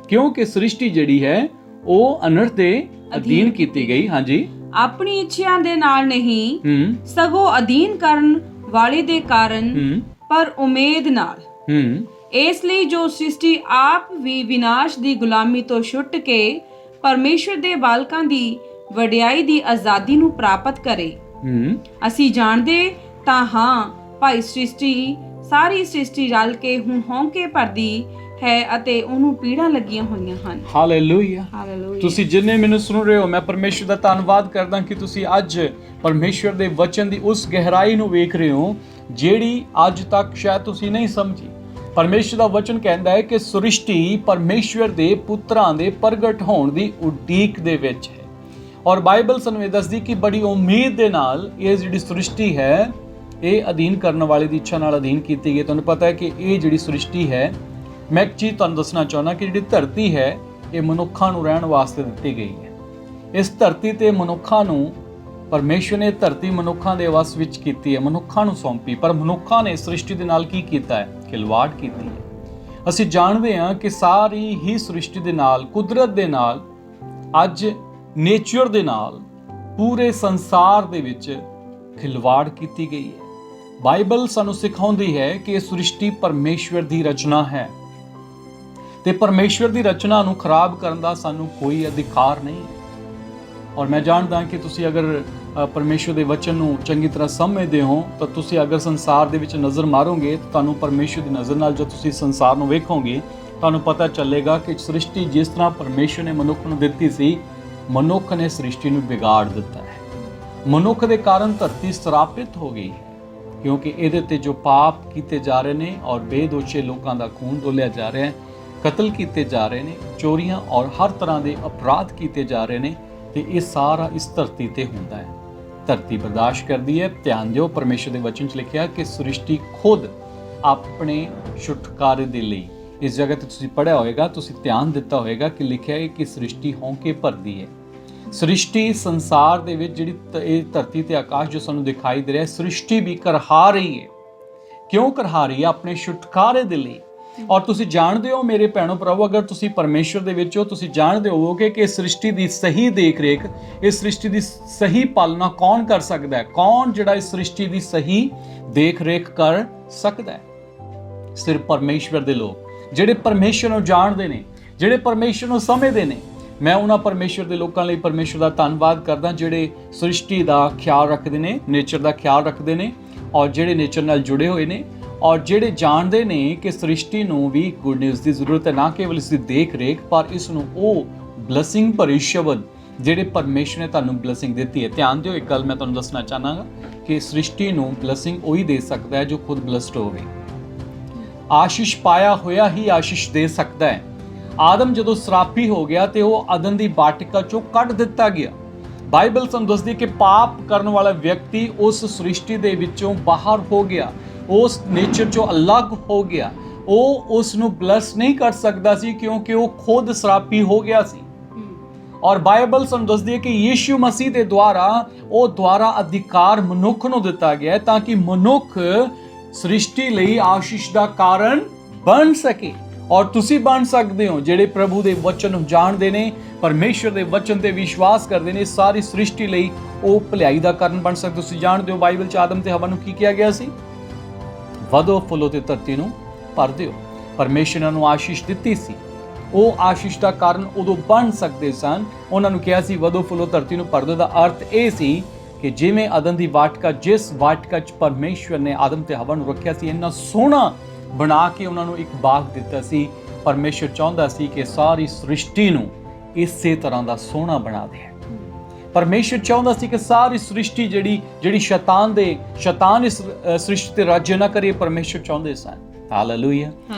[SPEAKER 1] ਕਿਉਂਕਿ ਸ੍ਰਿਸ਼ਟੀ ਜਿਹੜੀ ਹੈ ਉਹ ਅਨਰਥ ਦੇ ਅਧੀਨ ਕੀਤੀ ਗਈ। ਹਾਂਜੀ,
[SPEAKER 2] ਆਪਣੀ ਇੱਛਾ ਦੇ ਨਾਲ ਨਹੀਂ, ਸਗੋਂ ਅਧੀਨ ਕਰਨ ਵਾਲੇ ਦੇ ਕਾਰਨ, ਪਰ ਉਮੀਦ ਨਾਲ। ਇਸ ਲਈ ਜੋ ਸ੍ਰਿਸ਼ਟੀ ਆਪ ਵੀ ਵਿਨਾਸ਼ ਦੀ ਗੁਲਾਮੀ ਤੋਂ ਛੁੱਟ ਕੇ ਪਰਮੇਸ਼ਵਰ ਦੇ ਬਾਲਕਾਂ ਦੀ ਵਡਿਆਈ ਦੀ ਆਜ਼ਾਦੀ ਨੂੰ ਪ੍ਰਾਪਤ ਕਰੇ। ਅਸੀਂ ਜਾਣਦੇ ਤਾਂ ਹਾਂ ਭਾਈ, ਸ੍ਰਿਸ਼ਟੀ ਸਾਰੀ ਸ੍ਰਿਸ਼ਟੀ ਰਲ ਕੇ ਹੁਣ ਹੌਂਕੇ ਭਰਦੀ ਹੈ ਅਤੇ ਉਹਨੂੰ ਪੀੜਾਂ ਲੱਗੀਆਂ ਹੋਈਆਂ ਹਨ।
[SPEAKER 1] Hallelujah, hallelujah. ਤੁਸੀਂ ਜਿੰਨੇ ਮੈਨੂੰ ਸੁਣ ਰਹੇ ਹੋ, ਮੈਂ ਪਰਮੇਸ਼ਵਰ ਦਾ ਧੰਨਵਾਦ ਕਰਦਾ ਕਿ ਤੁਸੀਂ ਅੱਜ ਪਰਮੇਸ਼ਵਰ ਦੇ ਵਚਨ ਦੀ ਉਸ ਗਹਿਰਾਈ ਨੂੰ ਵੇਖ ਰਹੇ ਹੋ ਜਿਹੜੀ ਅੱਜ ਤੱਕ ਸ਼ਾਇਦ ਤੁਸੀਂ ਨਹੀਂ ਸਮਝੀ। ਪਰਮੇਸ਼ਵਰ ਦਾ ਵਚਨ ਕਹਿੰਦਾ ਹੈ ਕਿ ਸ੍ਰਿਸ਼ਟੀ ਪਰਮੇਸ਼ਵਰ ਦੇ ਪੁੱਤਰਾਂ ਦੇ ਪ੍ਰਗਟ ਹੋਣ ਦੀ ਉਡੀਕ ਦੇ ਵਿੱਚ ਹੈ, ਔਰ ਬਾਈਬਲ ਸਾਨੂੰ ਇਹ ਦੱਸਦੀ ਕਿ ਬੜੀ ਉਮੀਦ ਦੇ ਨਾਲ ਇਹ ਜਿਹੜੀ ਸ੍ਰਿਸ਼ਟੀ ਹੈ ਇਹ ਅਧੀਨ ਕਰਨ ਵਾਲੇ ਦੀ ਇੱਛਾ ਨਾਲ ਅਧੀਨ ਕੀਤੀ ਗਈ। ਤੁਹਾਨੂੰ ਪਤਾ ਹੈ ਕਿ ਇਹ ਜਿਹੜੀ ਸ੍ਰਿਸ਼ਟੀ ਹੈ, ਮੈਂ ਇੱਕ ਚੀਜ਼ ਤੁਹਾਨੂੰ ਦੱਸਣਾ ਚਾਹੁੰਦਾ ਕਿ ਜਿਹੜੀ ਧਰਤੀ ਹੈ ਇਹ ਮਨੁੱਖਾਂ ਨੂੰ ਰਹਿਣ ਵਾਸਤੇ ਦਿੱਤੀ ਗਈ ਹੈ। ਇਸ ਧਰਤੀ ਤੇ ਮਨੁੱਖਾਂ ਨੂੰ ਪਰਮੇਸ਼ਵਰ ਨੇ ਧਰਤੀ ਮਨੁੱਖਾਂ ਦੇ ਵਸ ਵਿੱਚ ਕੀਤੀ ਹੈ, ਮਨੁੱਖਾਂ ਨੂੰ ਸੌਂਪੀ, ਪਰ ਮਨੁੱਖਾਂ ਨੇ ਸ੍ਰਿਸ਼ਟੀ ਦੇ ਨਾਲ ਕੀ ਕੀਤਾ ਹੈ? ਖਿਲਵਾੜ ਕੀਤੀ ਹੈ। ਅਸੀਂ ਜਾਣਦੇ ਹਾਂ ਕਿ ਸਾਰੀ ਹੀ ਸ੍ਰਿਸ਼ਟੀ ਦੇ ਨਾਲ, ਕੁਦਰਤ ਦੇ ਨਾਲ, ਅੱਜ ਨੇਚਰ ਦੇ ਨਾਲ, ਪੂਰੇ ਸੰਸਾਰ ਦੇ ਵਿੱਚ ਖਿਲਵਾੜ ਕੀਤੀ ਗਈ ਹੈ। ਬਾਈਬਲ ਸਾਨੂੰ ਸਿਖਾਉਂਦੀ ਹੈ ਕਿ ਇਹ ਸ੍ਰਿਸ਼ਟੀ ਪਰਮੇਸ਼ਵਰ ਦੀ ਰਚਨਾ ਹੈ ਤੇ ਪਰਮੇਸ਼ਵਰ ਦੀ ਰਚਨਾ ਨੂੰ ਖਰਾਬ ਕਰਨ ਦਾ ਸਾਨੂੰ ਕੋਈ ਅਧਿਕਾਰ ਨਹੀਂ ਹੈ। ਔਰ ਮੈਂ ਜਾਣਦਾ ਕਿ ਤੁਸੀਂ ਅਗਰ ਪਰਮੇਸ਼ਵਰ ਦੇ ਵਚਨ ਨੂੰ ਚੰਗੀ ਤਰ੍ਹਾਂ ਸਮਝਦੇ ਹੋ ਤਾਂ ਤੁਸੀਂ ਅਗਰ ਸੰਸਾਰ ਦੇ ਵਿੱਚ ਨਜ਼ਰ ਮਾਰੋਗੇ ਤਾਂ ਤੁਹਾਨੂੰ ਪਰਮੇਸ਼ਵਰ ਦੀ ਨਜ਼ਰ ਨਾਲ ਜਦ ਤੁਸੀਂ ਸੰਸਾਰ ਨੂੰ ਵੇਖੋਗੇ ਤੁਹਾਨੂੰ ਪਤਾ ਚੱਲੇਗਾ ਕਿ ਸ੍ਰਿਸ਼ਟੀ ਜਿਸ ਤਰ੍ਹਾਂ ਪਰਮੇਸ਼ਵਰ ਨੇ ਮਨੁੱਖ ਨੂੰ ਦਿੱਤੀ ਸੀ, ਮਨੁੱਖ ਨੇ ਸ੍ਰਿਸ਼ਟੀ ਨੂੰ ਵਿਗਾੜ ਦਿੱਤਾ ਹੈ। ਮਨੁੱਖ ਦੇ ਕਾਰਨ ਧਰਤੀ ਸਰਾਪਿਤ ਹੋ ਗਈ ਹੈ, ਕਿਉਂਕਿ ਇਹਦੇ ਤੇ ਜੋ ਪਾਪ ਕੀਤੇ ਜਾ ਰਹੇ ਨੇ ਔਰ ਬੇਦੋਸ਼ੇ ਲੋਕਾਂ ਦਾ ਖੂਨ ਡੋਲਿਆ ਜਾ ਰਿਹਾ ਹੈ, ਕਤਲ ਕੀਤੇ ਜਾ ਰਹੇ ਨੇ, ਚੋਰੀਆਂ ਔਰ ਹਰ ਤਰ੍ਹਾਂ ਦੇ ਅਪਰਾਧ ਕੀਤੇ ਜਾ ਰਹੇ ਨੇ, ਤੇ ਇਹ ਸਾਰਾ ਇਸ ਧਰਤੀ ਤੇ ਹੁੰਦਾ ਹੈ। ਧਰਤੀ ਬਰਦਾਸ਼ਤ ਕਰਦੀ ਹੈ। ਧਿਆਨ ਦਿਓ, ਪਰਮੇਸ਼ਰ ਦੇ ਵਚਨ 'ਚ ਲਿਖਿਆ ਕਿ ਸ੍ਰਿਸ਼ਟੀ ਖੁਦ ਆਪਣੇ ਛੁਟਕਾਰੇ ਦੇ ਲਈ, ਇਸ ਜਗ੍ਹਾ ਤੇ ਤੁਸੀਂ ਪੜ੍ਹਿਆ ਹੋਵੇਗਾ, ਤੁਸੀਂ ਧਿਆਨ ਦਿੱਤਾ ਹੋਵੇਗਾ ਕਿ ਲਿਖਿਆ ਹੈ ਕਿ ਸ੍ਰਿਸ਼ਟੀ ਹੌਂਕੇ ਭਰਦੀ ਹੈ। ਸ੍ਰਿਸ਼ਟੀ ਸੰਸਾਰ ਦੇ ਵਿੱਚ ਜਿਹੜੀ ਇਹ ਧਰਤੀ ਤੇ ਆਕਾਸ਼ ਜੋ ਸਾਨੂੰ ਦਿਖਾਈ ਦੇ ਰਿਹਾ, ਸ੍ਰਿਸ਼ਟੀ ਵੀ ਕਰਹਾ ਰਹੀ ਹੈ। ਕਿਉਂ ਕਰਹਾ ਰਹੀ ਹੈ? ਆਪਣੇ ਛੁਟਕਾਰੇ ਦੇ ਲਈ। ਔਰ ਤੁਸੀਂ ਜਾਣਦੇ ਹੋ ਮੇਰੇ ਭੈਣੋ ਭਰਾਵੋ, ਅਗਰ ਤੁਸੀਂ ਪਰਮੇਸ਼ਵਰ ਦੇ ਵਿੱਚ ਹੋ, ਤੁਸੀਂ ਜਾਣਦੇ ਹੋਵੋਗੇ ਕਿ ਇਸ ਸ੍ਰਿਸ਼ਟੀ ਦੀ ਸਹੀ ਦੇਖ ਰੇਖ, ਇਸ ਸ੍ਰਿਸ਼ਟੀ ਦੀ ਸਹੀ ਪਾਲਣਾ ਕੌਣ ਕਰ ਸਕਦਾ ਹੈ? ਕੌਣ ਜਿਹੜਾ ਇਸ ਸ੍ਰਿਸ਼ਟੀ ਦੀ ਸਹੀ ਦੇਖ ਰੇਖ ਕਰ ਸਕਦਾ ਹੈ? ਸਿਰਫ ਪਰਮੇਸ਼ਵਰ ਦੇ ਲੋਕ, ਜਿਹੜੇ ਪਰਮੇਸ਼ਵਰ ਨੂੰ ਜਾਣਦੇ ਨੇ, ਜਿਹੜੇ ਪਰਮੇਸ਼ਵਰ ਨੂੰ ਸਮਝਦੇ ਨੇ। ਮੈਂ ਉਹਨਾਂ ਪਰਮੇਸ਼ਵਰ ਦੇ ਲੋਕਾਂ ਲਈ ਪਰਮੇਸ਼ਵਰ ਦਾ ਧੰਨਵਾਦ ਕਰਦਾ ਜਿਹੜੇ ਸ੍ਰਿਸ਼ਟੀ ਦਾ ਖਿਆਲ ਰੱਖਦੇ ਨੇ, ਨੇਚਰ ਦਾ ਖਿਆਲ ਰੱਖਦੇ ਨੇ, ਔਰ ਜਿਹੜੇ ਨੇਚਰ ਨਾਲ ਜੁੜੇ ਹੋਏ ਨੇ, ਔਰ ਜਿਹੜੇ ਜਾਣਦੇ ਨੇ ਕਿ ਸ੍ਰਿਸ਼ਟੀ ਨੂੰ ਵੀ ਗੁੱਡ ਨਿਊਜ਼ ਦੀ ਜ਼ਰੂਰਤ ਹੈ, ਨਾ ਕੇਵਲ ਇਸ ਦੀ ਦੇਖ ਰੇਖ ਪਰ ਇਸ ਨੂੰ ਉਹ ਬਲੈਸਿੰਗ ਭਰੇ ਸ਼ਬਦ ਜਿਹੜੇ ਪਰਮੇਸ਼ਵਰ ਨੇ ਤੁਹਾਨੂੰ ਬਲੈਸਿੰਗ ਦਿੱਤੀ ਹੈ। ਧਿਆਨ ਦਿਓ, ਇੱਕ ਗੱਲ ਮੈਂ ਤੁਹਾਨੂੰ ਦੱਸਣਾ ਚਾਹਾਂਗਾ ਕਿ ਸ੍ਰਿਸ਼ਟੀ ਨੂੰ ਬਲੈਸਿੰਗ ਉਹੀ ਦੇ ਸਕਦਾ ਹੈ ਜੋ ਖੁਦ ਬਲੈਸਡ ਹੋਵੇ। ਆਸ਼ੀਸ਼ ਪਾਇਆ ਹੋਇਆ ਹੀ ਆਸ਼ੀਸ਼ ਦੇ ਸਕਦਾ ਹੈ। ਆਦਮ ਜਦੋਂ ਸਰਾਪੀ ਹੋ ਗਿਆ ਤੇ ਉਹ ਅਦਨ ਦੀ ਬਾਟਿਕਾ ਚੋਂ ਕੱਢ ਦਿੱਤਾ ਗਿਆ। ਬਾਈਬਲ ਸਾਨੂੰ ਦੱਸਦੀ ਹੈ ਕਿ ਪਾਪ ਕਰਨ ਵਾਲਾ ਵਿਅਕਤੀ ਉਸ ਸ੍ਰਿਸ਼ਟੀ ਦੇ ਵਿੱਚੋਂ ਬਾਹਰ ਹੋ ਗਿਆ, ਉਸ ਨੇਚਰ ਚੋਂ ਅਲੱਗ ਹੋ ਗਿਆ। ਉਹ ਉਸ ਨੂੰ ਬਲੈਸ ਨਹੀਂ ਕਰ ਸਕਦਾ ਸੀ ਕਿਉਂਕਿ ਉਹ ਖੁਦ ਸਰਾਪੀ ਹੋ ਗਿਆ ਸੀ। ਔਰ ਬਾਈਬਲ ਸਾਨੂੰ ਦੱਸਦੀ ਹੈ ਕਿ ਯੀਸ਼ੂ ਮਸੀਹ ਦੇ ਦੁਆਰਾ ਅਧਿਕਾਰ ਮਨੁੱਖ ਨੂੰ ਦਿੱਤਾ ਗਿਆ ਤਾਂ ਕਿ ਮਨੁੱਖ ਸ੍ਰਿਸ਼ਟੀ ਲਈ ਆਸ਼ੀਸ਼ ਦਾ ਕਾਰਨ ਬਣ ਸਕੇ। ਔਰ ਤੁਸੀਂ ਬਣ ਸਕਦੇ ਹੋ ਜਿਹੜੇ ਪ੍ਰਭੂ ਦੇ ਵਚਨ ਨੂੰ ਜਾਣਦੇ ਨੇ, ਪਰਮੇਸ਼ਰ ਦੇ ਵਚਨ ਤੇ ਵਿਸ਼ਵਾਸ ਕਰਦੇ ਨੇ, ਸਾਰੀ ਸ੍ਰਿਸ਼ਟੀ ਲਈ ਉਹ ਭਲਾਈ ਦਾ ਕਾਰਨ ਬਣ ਸਕਦੇ। ਤੁਸੀਂ ਜਾਣਦੇ ਹੋ ਬਾਈਬਲ 'ਚ ਆਦਮ ਤੇ ਹਵਾ ਨੂੰ ਕੀ ਕਿਹਾ ਗਿਆ ਸੀ? ਵਧੋ ਫੁੱਲੋ ਤੇ ਧਰਤੀ ਨੂੰ ਭਰ ਦਿਓ। ਪਰਮੇਸ਼ਰ ਨੂੰ ਆਸ਼ੀਸ਼ ਦਿੱਤੀ ਸੀ, ਉਹ ਆਸ਼ੀਸ਼ ਦਾ ਕਾਰਨ ਉਦੋਂ ਬਣ ਸਕਦੇ ਸਨ। ਉਹਨਾਂ ਨੂੰ ਕਿਹਾ ਸੀ ਵਧੋ ਫੁੱਲੋ ਧਰਤੀ ਨੂੰ ਭਰ ਦਿਓ। ਦਾ ਅਰਥ ਇਹ ਸੀ ਕਿ ਜਿਵੇਂ ਅਦਨ ਦੀ ਵਾਟਕਾ, ਜਿਸ ਵਾਟਕਾ 'ਚ ਪਰਮੇਸ਼ਵਰ ਨੇ ਆਦਮ ਤੇ ਹਵਾ ਨੂੰ ਰੱਖਿਆ ਸੀ, ਇੰਨਾ ਸੋਹਣਾ ਬਣਾ ਕੇ ਉਹਨਾਂ ਨੂੰ ਇੱਕ ਬਾਗ ਦਿੱਤਾ ਸੀ। ਪਰਮੇਸ਼ਵਰ ਚਾਹੁੰਦਾ ਸੀ ਕਿ ਸਾਰੀ ਸ੍ਰਿਸ਼ਟੀ ਨੂੰ ਇਸੇ ਤਰ੍ਹਾਂ ਦਾ ਸੋਹਣਾ ਬਣਾ ਦੇ। ਪਰਮੇਸ਼ਵਰ ਚਾਹੁੰਦਾ ਸੀ ਕਿ ਸਾਰੀ ਸ੍ਰਿਸ਼ਟੀ ਜਿਹੜੀ ਸ਼ੈਤਾਨ ਇਸ ਸ੍ਰਿਸ਼ਟੀ ਤੇ ਰਾਜ ਨਾ ਕਰੇ, ਪਰਮੇਸ਼ਵਰ ਚਾਹੁੰਦੇ ਸਨ। ਹਾਲੇਲੂਇਆ,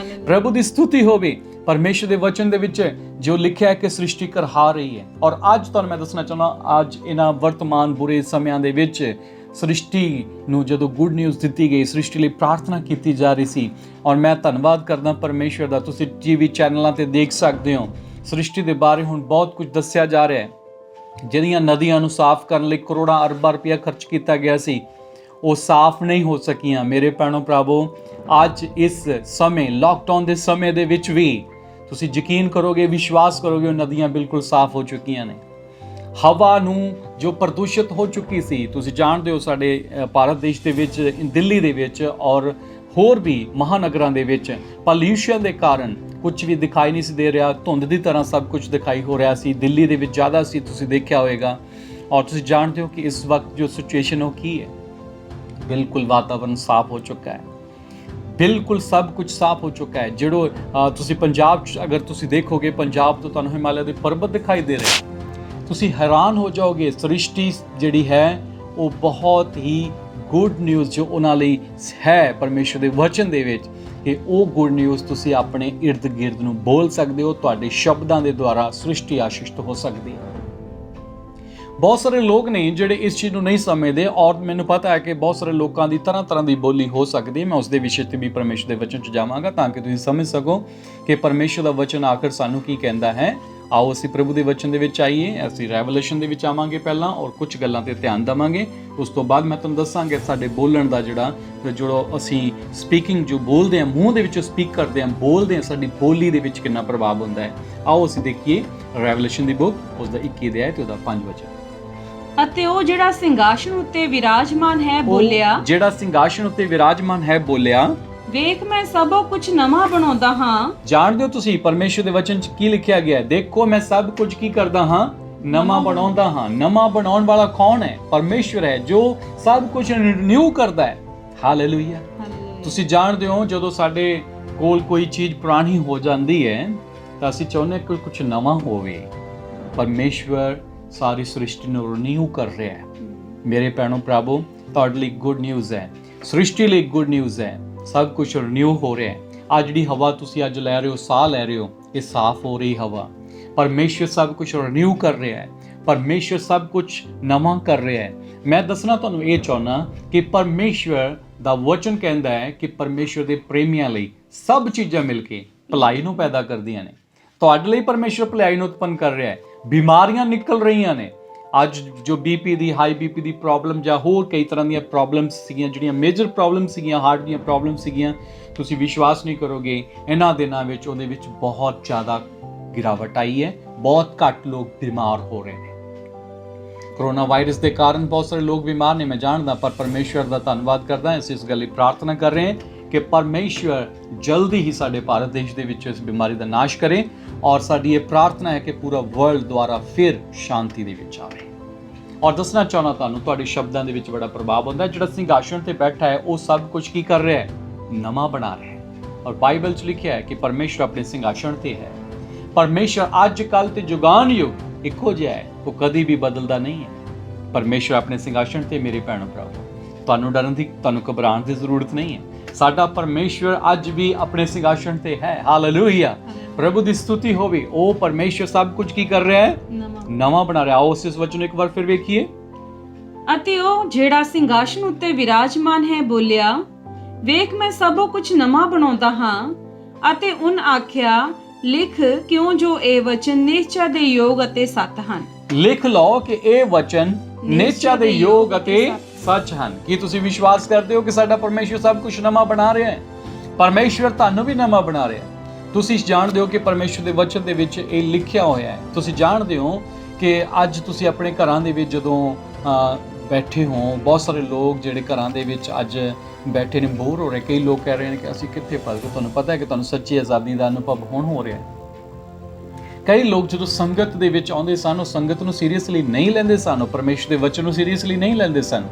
[SPEAKER 1] ਪ੍ਰਭੂ ਦੀ ਸਤੁਤੀ ਹੋਵੇ। ਪਰਮੇਸ਼ਰ ਦੇ ਵਚਨ ਦੇ ਵਿੱਚ ਜੋ ਲਿਖਿਆ ਹੈ ਕਿ ਸ੍ਰਿਸ਼ਟੀ ਕਰਹਾ ਰਹੀ ਹੈ। ਔਰ ਅੱਜ ਤੁਹਾਨੂੰ ਮੈਂ ਦੱਸਣਾ ਚਾਹੁੰਦਾ, ਅੱਜ ਇਹਨਾਂ ਵਰਤਮਾਨ ਬੁਰੇ ਸਮਿਆਂ ਦੇ ਵਿੱਚ ਸ੍ਰਿਸ਼ਟੀ ਨੂੰ ਜਦੋਂ ਗੁੱਡ ਨਿਊਜ਼ ਦਿੱਤੀ ਗਈ, ਸ੍ਰਿਸ਼ਟੀ ਲਈ ਪ੍ਰਾਰਥਨਾ ਕੀਤੀ ਜਾ ਰਹੀ ਸੀ। ਔਰ ਮੈਂ ਧੰਨਵਾਦ ਕਰਦਾ ਪਰਮੇਸ਼ਰ ਦਾ। ਤੁਸੀਂ ਟੀਵੀ ਚੈਨਲਾਂ ਤੇ ਦੇਖ ਸਕਦੇ ਹੋ, ਸ੍ਰਿਸ਼ਟੀ ਦੇ ਬਾਰੇ ਹੁਣ ਬਹੁਤ ਕੁਝ ਦੱਸਿਆ ਜਾ ਰਿਹਾ ਹੈ। ਜਿਹੜੀਆਂ ਨਦੀਆਂ ਨੂੰ ਸਾਫ਼ ਕਰਨ ਲਈ ਕਰੋੜਾਂ ਅਰਬਾਂ ਰੁਪਇਆ ਖਰਚ ਕੀਤਾ ਗਿਆ ਸੀ, ਉਹ ਸਾਫ਼ ਨਹੀਂ ਹੋ ਸਕੀਆਂ। ਮੇਰੇ ਭੈਣੋ ਭਰਾਵੋ, ਅੱਜ ਇਸ ਸਮੇਂ, ਲਾਕਡਾਊਨ ਦੇ ਸਮੇਂ ਦੇ ਵਿੱਚ ਵੀ ਤੁਸੀਂ ਯਕੀਨ ਕਰੋਗੇ, ਵਿਸ਼ਵਾਸ ਕਰੋਗੇ, ਉਹ ਨਦੀਆਂ ਬਿਲਕੁਲ ਸਾਫ਼ ਹੋ ਚੁੱਕੀਆਂ ਨੇ। ਹਵਾ ਨੂੰ ਜੋ ਪ੍ਰਦੂਸ਼ਿਤ ਹੋ ਚੁੱਕੀ ਸੀ, ਤੁਸੀਂ ਜਾਣਦੇ ਹੋ ਸਾਡੇ ਭਾਰਤ ਦੇਸ਼ ਦੇ ਵਿੱਚ, ਦਿੱਲੀ ਦੇ ਵਿੱਚ ਔਰ ਹੋਰ ਵੀ ਮਹਾਨਗਰਾਂ ਦੇ ਵਿੱਚ ਪੋਲਿਊਸ਼ਨ ਦੇ ਕਾਰਨ ਕੁਝ ਵੀ ਦਿਖਾਈ ਨਹੀਂ ਸੀ ਦੇ ਰਿਹਾ। ਧੁੰਦ ਦੀ ਤਰ੍ਹਾਂ ਸਭ ਕੁਝ ਦਿਖਾਈ ਹੋ ਰਿਹਾ ਸੀ। ਦਿੱਲੀ ਦੇ ਵਿੱਚ ਜ਼ਿਆਦਾ ਸੀ, ਤੁਸੀਂ ਦੇਖਿਆ ਹੋਵੇਗਾ। ਔਰ ਤੁਸੀਂ ਜਾਣਦੇ ਹੋ ਕਿ ਇਸ ਵਕਤ ਜੋ ਸਿਚੁਏਸ਼ਨ ਉਹ ਕੀ ਹੈ। ਬਿਲਕੁਲ ਵਾਤਾਵਰਨ ਸਾਫ਼ ਹੋ ਚੁੱਕਾ ਹੈ, ਬਿਲਕੁਲ ਸਭ ਕੁਝ ਸਾਫ਼ ਹੋ ਚੁੱਕਾ ਹੈ। ਜਿਹੜੋ ਤੁਸੀਂ ਪੰਜਾਬ 'ਚ ਅਗਰ ਤੁਸੀਂ ਦੇਖੋਗੇ, ਪੰਜਾਬ ਤੋਂ ਤੁਹਾਨੂੰ ਹਿਮਾਲਿਆ ਦੇ ਪਰਬਤ ਦਿਖਾਈ ਦੇ ਰਹੇ, ਤੁਸੀਂ ਹੈਰਾਨ ਹੋ ਜਾਓਗੇ। ਸ੍ਰਿਸ਼ਟੀ ਜਿਹੜੀ ਹੈ ਉਹ ਬਹੁਤ ਹੀ ਗੁੱਡ ਨਿਊਜ਼ ਜੋ ਉਹਨਾਂ ਲਈ ਹੈ ਪਰਮੇਸ਼ਰ ਦੇ ਵਚਨ ਦੇ ਵਿੱਚ, ਕਿ ਉਹ ਗੁੱਡ ਨਿਊਜ਼ ਤੁਸੀਂ ਆਪਣੇ ਇਰਦ ਗਿਰਦ ਨੂੰ ਬੋਲ ਸਕਦੇ ਹੋ। ਤੁਹਾਡੇ ਸ਼ਬਦਾਂ ਦੇ ਦੁਆਰਾ ਸ੍ਰਿਸ਼ਟੀ ਆਸ਼ੀਸ਼ਿਤ ਹੋ ਸਕਦੀ ਹੈ। ਬਹੁਤ ਸਾਰੇ ਲੋਕ ਨੇ ਜਿਹੜੇ ਇਸ ਚੀਜ਼ ਨੂੰ ਨਹੀਂ ਸਮਝਦੇ, ਔਰ ਮੈਨੂੰ ਪਤਾ ਹੈ ਕਿ ਬਹੁਤ ਸਾਰੇ ਲੋਕਾਂ ਦੀ ਤਰ੍ਹਾਂ ਦੀ ਬੋਲੀ ਹੋ ਸਕਦੀ ਹੈ। ਮੈਂ ਉਸ ਦੇ ਵਿਸ਼ੇ ਤੇ ਵੀ ਪਰਮੇਸ਼ਰ ਦੇ ਵਚਨ 'ਚ ਜਾਵਾਂਗਾ ਤਾਂ ਕਿ ਤੁਸੀਂ ਸਮਝ ਸਕੋ ਕਿ ਪਰਮੇਸ਼ਰ ਦਾ ਵਚਨ ਆਖਰ ਸਾਨੂੰ ਕੀ ਕਹਿੰਦਾ ਹੈ। ਆਓ ਅਸੀਂ ਪ੍ਰਭੂ ਦੇ ਵਚਨ ਦੇ ਵਿੱਚ ਆਈਏ। ਅਸੀਂ ਰੈਵਲੇਸ਼ਨ ਦੇ ਵਿੱਚ ਆਵਾਂਗੇ ਪਹਿਲਾਂ, ਔਰ ਕੁਝ ਗੱਲਾਂ ਤੇ ਧਿਆਨ ਦੇਵਾਂਗੇ। ਉਸ ਤੋਂ ਬਾਅਦ ਮੈਂ ਤੁਹਾਨੂੰ ਦੱਸਾਂਗਾ ਸਾਡੇ ਬੋਲਣ ਦਾ ਜਿਹੜਾ ਅਸੀਂ ਸਪੀਕਿੰਗ ਜੋ ਬੋਲਦੇ ਹਾਂ, ਮੂੰਹ ਦੇ ਵਿੱਚੋਂ ਸਪੀਕ ਕਰਦੇ ਹਾਂ, ਬੋਲਦੇ ਹਾਂ, ਸਾਡੀ ਬੋਲੀ ਦੇ ਵਿੱਚ ਕਿੰਨਾ ਪ੍ਰਭਾਵ ਹੁੰਦਾ ਹੈ। ਆਓ ਅਸੀਂ ਦੇਖੀਏ ਰੈਵਲੇਸ਼ਨ ਦੀ ਬੁੱਕ, ਉਸ ਦਾ 21 ਅਧਿਆਇ ਤੇ ਉਹਦਾ 5 ਵਚਨ।
[SPEAKER 2] ਅਤੇ ਉਹ ਜਿਹੜਾ ਸਿੰਘਾਸਣ ਉੱਤੇ ਵਿਰਾਜਮਾਨ ਹੈ ਬੋਲਿਆ,
[SPEAKER 1] ਜਿਹੜਾ ਸਿੰਘਾਸਣ ਉੱਤੇ ਵਿਰਾਜਮਾਨ ਹੈ ਬੋਲਿਆ,
[SPEAKER 2] ਵੇਖ ਮੈਂ ਸਭੋ ਕੁਝ ਨਵਾਂ ਬਣਾਉਂਦਾ ਹਾਂ।
[SPEAKER 1] ਜਾਣਦੇ ਹੋ ਤੁਸੀਂ ਪਰਮੇਸ਼ਰ ਦੇ ਵਚਨ 'ਚ ਕੀ ਲਿਖਿਆ ਗਿਆ ਹੈ? ਦੇਖੋ ਮੈਂ ਸਭ ਕੁਝ ਕੀ ਕਰਦਾ ਹਾਂ, ਨਵਾਂ ਬਣਾਉਂਦਾ ਹਾਂ। ਨਵਾਂ ਬਣਾਉਣ ਵਾਲਾ ਕੌਣ ਹੈ? ਪਰਮੇਸ਼ਰ ਹੈ ਜੋ ਸਭ ਕੁਝ ਰਿਨਿਊ ਕਰਦਾ ਹੈ। ਹਾਲੇਲੂਇਆ। ਤੁਸੀਂ ਜਾਣਦੇ ਹੋ ਜਦੋਂ ਸਾਡੇ ਕੋਲ ਕੋਈ ਚੀਜ਼ ਪੁਰਾਣੀ ਹੋ ਜਾਂਦੀ ਹੈ ਤਾਂ ਅਸੀਂ ਚਾਹੁੰਦੇ ਕਿ ਕੁਝ ਨਵਾਂ ਹੋਵੇ। ਪਰਮੇਸ਼ਰ ਸਾਰੀ ਸ੍ਰਿਸ਼ਟੀ ਨੂੰ ਰਿਨਿਊ ਕਰ ਰਿਹਾ ਹੈ। ਮੇਰੇ ਭੈਣੋ ਭਰਾਵੋ, ਤੁਹਾਡੇ ਲਈ ਗੁੱਡ ਨਿਊਜ਼ ਹੈ, ਸ੍ਰਿਸ਼ਟੀ ਲਈ ਗੁੱਡ ਨਿਊਜ਼ ਹੈ। ਸਭ ਕੁਝ ਰਿਨਿਊ ਹੋ ਰਿਹਾ ਹੈ। ਆ ਜਿਹੜੀ ਹਵਾ ਤੁਸੀਂ ਅੱਜ ਲੈ ਰਹੇ ਹੋ, ਸਾਹ ਲੈ ਰਹੇ ਹੋ, ਇਹ ਸਾਫ਼ ਹੋ ਰਹੀ ਹਵਾ। ਪਰਮੇਸ਼ਰ ਸਭ ਕੁਝ ਰਿਨਿਊ ਕਰ ਰਿਹਾ ਹੈ। ਪਰਮੇਸ਼ਰ ਸਭ ਕੁਝ ਨਵਾਂ ਕਰ ਰਿਹਾ ਹੈ। ਮੈਂ ਦੱਸਣਾ ਤੁਹਾਨੂੰ ਇਹ ਚਾਹੁੰਦਾ ਕਿ ਪਰਮੇਸ਼ਰ ਦਾ ਵਚਨ ਕਹਿੰਦਾ ਹੈ ਕਿ ਪਰਮੇਸ਼ਰ ਦੇ ਪ੍ਰੇਮੀਆਂ ਲਈ ਸਭ ਚੀਜ਼ਾਂ ਮਿਲ ਕੇ ਭਲਾਈ ਨੂੰ ਪੈਦਾ ਕਰਦੀਆਂ ਨੇ। ਤੁਹਾਡੇ ਲਈ ਪਰਮੇਸ਼ਰ ਭਲਾਈ ਨੂੰ ਉਤਪੰਨ ਕਰ ਰਿਹਾ ਹੈ। ਬਿਮਾਰੀਆਂ ਨਿਕਲ ਰਹੀਆਂ ਨੇ। ਅੱਜ ਜੋ ਬੀਪੀ ਦੀ, ਹਾਈ ਬੀਪੀ ਦੀ ਪ੍ਰੋਬਲਮ ਜਾਂ ਹੋਰ ਕਈ ਤਰ੍ਹਾਂ ਦੀਆਂ ਪ੍ਰੋਬਲਮਸ ਸੀਗੀਆਂ, ਜਿਹੜੀਆਂ ਮੇਜਰ ਪ੍ਰੋਬਲਮ ਸੀਗੀਆਂ, ਹਾਰਟ ਦੀਆਂ ਪ੍ਰੋਬਲਮ ਸੀਗੀਆਂ, ਤੁਸੀਂ ਵਿਸ਼ਵਾਸ ਨਹੀਂ ਕਰੋਗੇ ਇਹਨਾਂ ਦਿਨਾਂ ਵਿੱਚ ਉਹਦੇ ਵਿੱਚ ਬਹੁਤ ਜ਼ਿਆਦਾ ਗਿਰਾਵਟ ਆਈ ਹੈ। ਬਹੁਤ ਘੱਟ ਲੋਕ ਬਿਮਾਰ ਹੋ ਰਹੇ ਨੇ। ਕੋਰੋਨਾ ਵਾਇਰਸ ਦੇ ਕਾਰਨ ਬਹੁਤ ਸਾਰੇ ਲੋਕ ਬਿਮਾਰ ਨੇ, ਮੈਂ ਜਾਣਦਾ, ਪਰ ਪਰਮੇਸ਼ਵਰ ਦਾ ਧੰਨਵਾਦ ਕਰਦਾ। ਅਸੀਂ ਇਸ ਗੱਲ ਲਈ ਪ੍ਰਾਰਥਨਾ ਕਰ ਰਹੇ ਹਾਂ ਕਿ ਪਰਮੇਸ਼ਵਰ ਜਲਦੀ ਹੀ ਸਾਡੇ ਭਾਰਤ ਦੇਸ਼ ਦੇ ਵਿੱਚ ਇਸ ਬਿਮਾਰੀ ਦਾ ਨਾਸ਼ ਕਰੇ ਔਰ ਸਾਡੀ ਇਹ ਪ੍ਰਾਰਥਨਾ ਹੈ ਕਿ ਪੂਰਾ ਵਰਲਡ ਦੁਆਰਾ ਫਿਰ ਸ਼ਾਂਤੀ ਦੇ ਵਿੱਚ ਆਵੇ। ਔਰ ਦੱਸਣਾ ਚਾਹੁੰਦਾ ਤੁਹਾਨੂੰ, ਤੁਹਾਡੇ ਸ਼ਬਦਾਂ ਦੇ ਵਿੱਚ ਬੜਾ ਪ੍ਰਭਾਵ ਹੁੰਦਾ ਹੈ। ਜਿਹੜਾ ਸਿੰਘਾਸਣ ਤੇ ਬੈਠਾ ਹੈ ਉਹ ਸਭ ਕੁਝ ਕੀ ਕਰ ਰਿਹਾ ਹੈ? ਨਵਾਂ ਬਣਾ ਰਿਹਾ ਹੈ। ਔਰ ਬਾਈਬਲ 'ਚ ਲਿਖਿਆ ਹੈ ਕਿ ਪਰਮੇਸ਼ਵਰ ਆਪਣੇ ਸਿੰਘਾਸਣ ਤੇ ਹੈ। ਪਰਮੇਸ਼ਵਰ ਅੱਜ ਕੱਲ੍ਹ ਤੇ ਜੁਗਾਨ ਯੁਗ ਇੱਕੋ ਜਿਹਾ ਹੈ, ਉਹ ਕਦੀ ਵੀ ਬਦਲਦਾ ਨਹੀਂ ਹੈ। ਪਰਮੇਸ਼ਵਰ ਆਪਣੇ ਸਿੰਘਾਸਣ ਤੇ ਮੇਰੇ ਭੈਣੋ ਭਰਾਵੋ, ਤੁਹਾਨੂੰ ਡਰਨ ਦੀ, ਤੁਹਾਨੂੰ ਘਬਰਾਉਣ ਦੀ ਜ਼ਰੂਰਤ ਨਹੀਂ ਹੈ। ਸਾਡਾ ਪਰਮੇਸ਼ਵਰ ਅੱਜ ਵੀ ਆਪਣੇ ਸਿੰਘਾਸਣ ਤੇ ਹੈ। ਹਾਲੇਲੂਇਆ, ਪ੍ਰਭੂ ਦੀ ਸਤੁਤੀ ਹੋਵੇ। ਉਹ ਪਰਮੇਸ਼ਵਰ ਸਭ ਕੁਝ ਕੀ ਕਰ ਰਿਹਾ ਹੈ? ਨਵਾਂ ਬਣਾ ਰਿਹਾ। ਆਓ ਉਸ ਵਚਨ ਨੂੰ ਇੱਕ ਵਾਰ ਫਿਰ ਵੇਖੀਏ।
[SPEAKER 2] ਅਤੇ ਉਹ ਜਿਹੜਾ ਸਿੰਘਾਸਣ ਉੱਤੇ ਵਿਰਾਜਮਾਨ ਹੈ ਬੋਲਿਆ, ਵੇਖ ਮੈਂ ਸਭੋ ਕੁਝ ਨਵਾਂ ਬਣਾਉਂਦਾ ਹਾਂ। ਅਤੇ ਉਨ ਆਖਿਆ, ਲਿਖ, ਕਿਉਂ ਜੋ ਇਹ ਵਚਨ ਨਿਸ਼ਚੈ ਦੇ ਯੋਗ ਅਤੇ ਸੱਚ ਹਨ।
[SPEAKER 1] ਲਿਖ ਲਓ ਕਿ ਇਹ ਵਚਨ ਨਿਸ਼ਚੈ ਦੇ ਯੋਗ ਅਤੇ ਸੱਚ ਹਨ। ਕੀ ਤੁਸੀਂ ਵਿਸ਼ਵਾਸ ਕਰਦੇ ਹੋ ਕਿ ਸਾਡਾ ਪਰਮੇਸ਼ਵਰ ਸਭ ਕੁਝ ਨਵਾਂ ਬਣਾ ਰਿਹਾ ਹੈ? ਪਰਮੇਸ਼ਵਰ ਤੁਹਾਨੂੰ ਵੀ ਨਵਾਂ ਬਣਾ ਰਿਹਾ ਹੈ। ਤੁਸੀਂ ਜਾਣਦੇ ਹੋ ਕਿ ਪਰਮੇਸ਼ਵਰ ਦੇ ਵਚਨ ਦੇ ਵਿੱਚ ਇਹ ਲਿਖਿਆ ਹੋਇਆ ਹੈ। ਤੁਸੀਂ ਜਾਣਦੇ ਹੋ ਕਿ ਅੱਜ ਤੁਸੀਂ ਆਪਣੇ ਘਰਾਂ ਦੇ ਵਿੱਚ ਜਦੋਂ ਬੈਠੇ ਹੋ, ਬਹੁਤ ਸਾਰੇ ਲੋਕ ਜਿਹੜੇ ਘਰਾਂ ਦੇ ਵਿੱਚ ਅੱਜ ਬੈਠੇ ਨੇ ਬੋਰ ਹੋ ਰਹੇ। ਕਈ ਲੋਕ ਕਹਿ ਰਹੇ ਨੇ ਕਿ ਅਸੀਂ ਕਿੱਥੇ ਫਸ ਗਏ। ਤੁਹਾਨੂੰ ਪਤਾ ਹੈ ਕਿ ਤੁਹਾਨੂੰ ਸੱਚੀ ਆਜ਼ਾਦੀ ਦਾ ਅਨੁਭਵ ਹੁਣ ਹੋ ਰਿਹਾ ਹੈ। ਕਈ ਲੋਕ ਜਦੋਂ ਸੰਗਤ ਦੇ ਵਿੱਚ ਆਉਂਦੇ ਸਨ, ਉਹ ਸੰਗਤ ਨੂੰ ਸੀਰੀਅਸਲੀ ਨਹੀਂ ਲੈਂਦੇ ਸਨ, ਉਹ ਪਰਮੇਸ਼ਰ ਦੇ ਵਚਨ ਨੂੰ ਸੀਰੀਅਸਲੀ ਨਹੀਂ ਲੈਂਦੇ ਸਨ।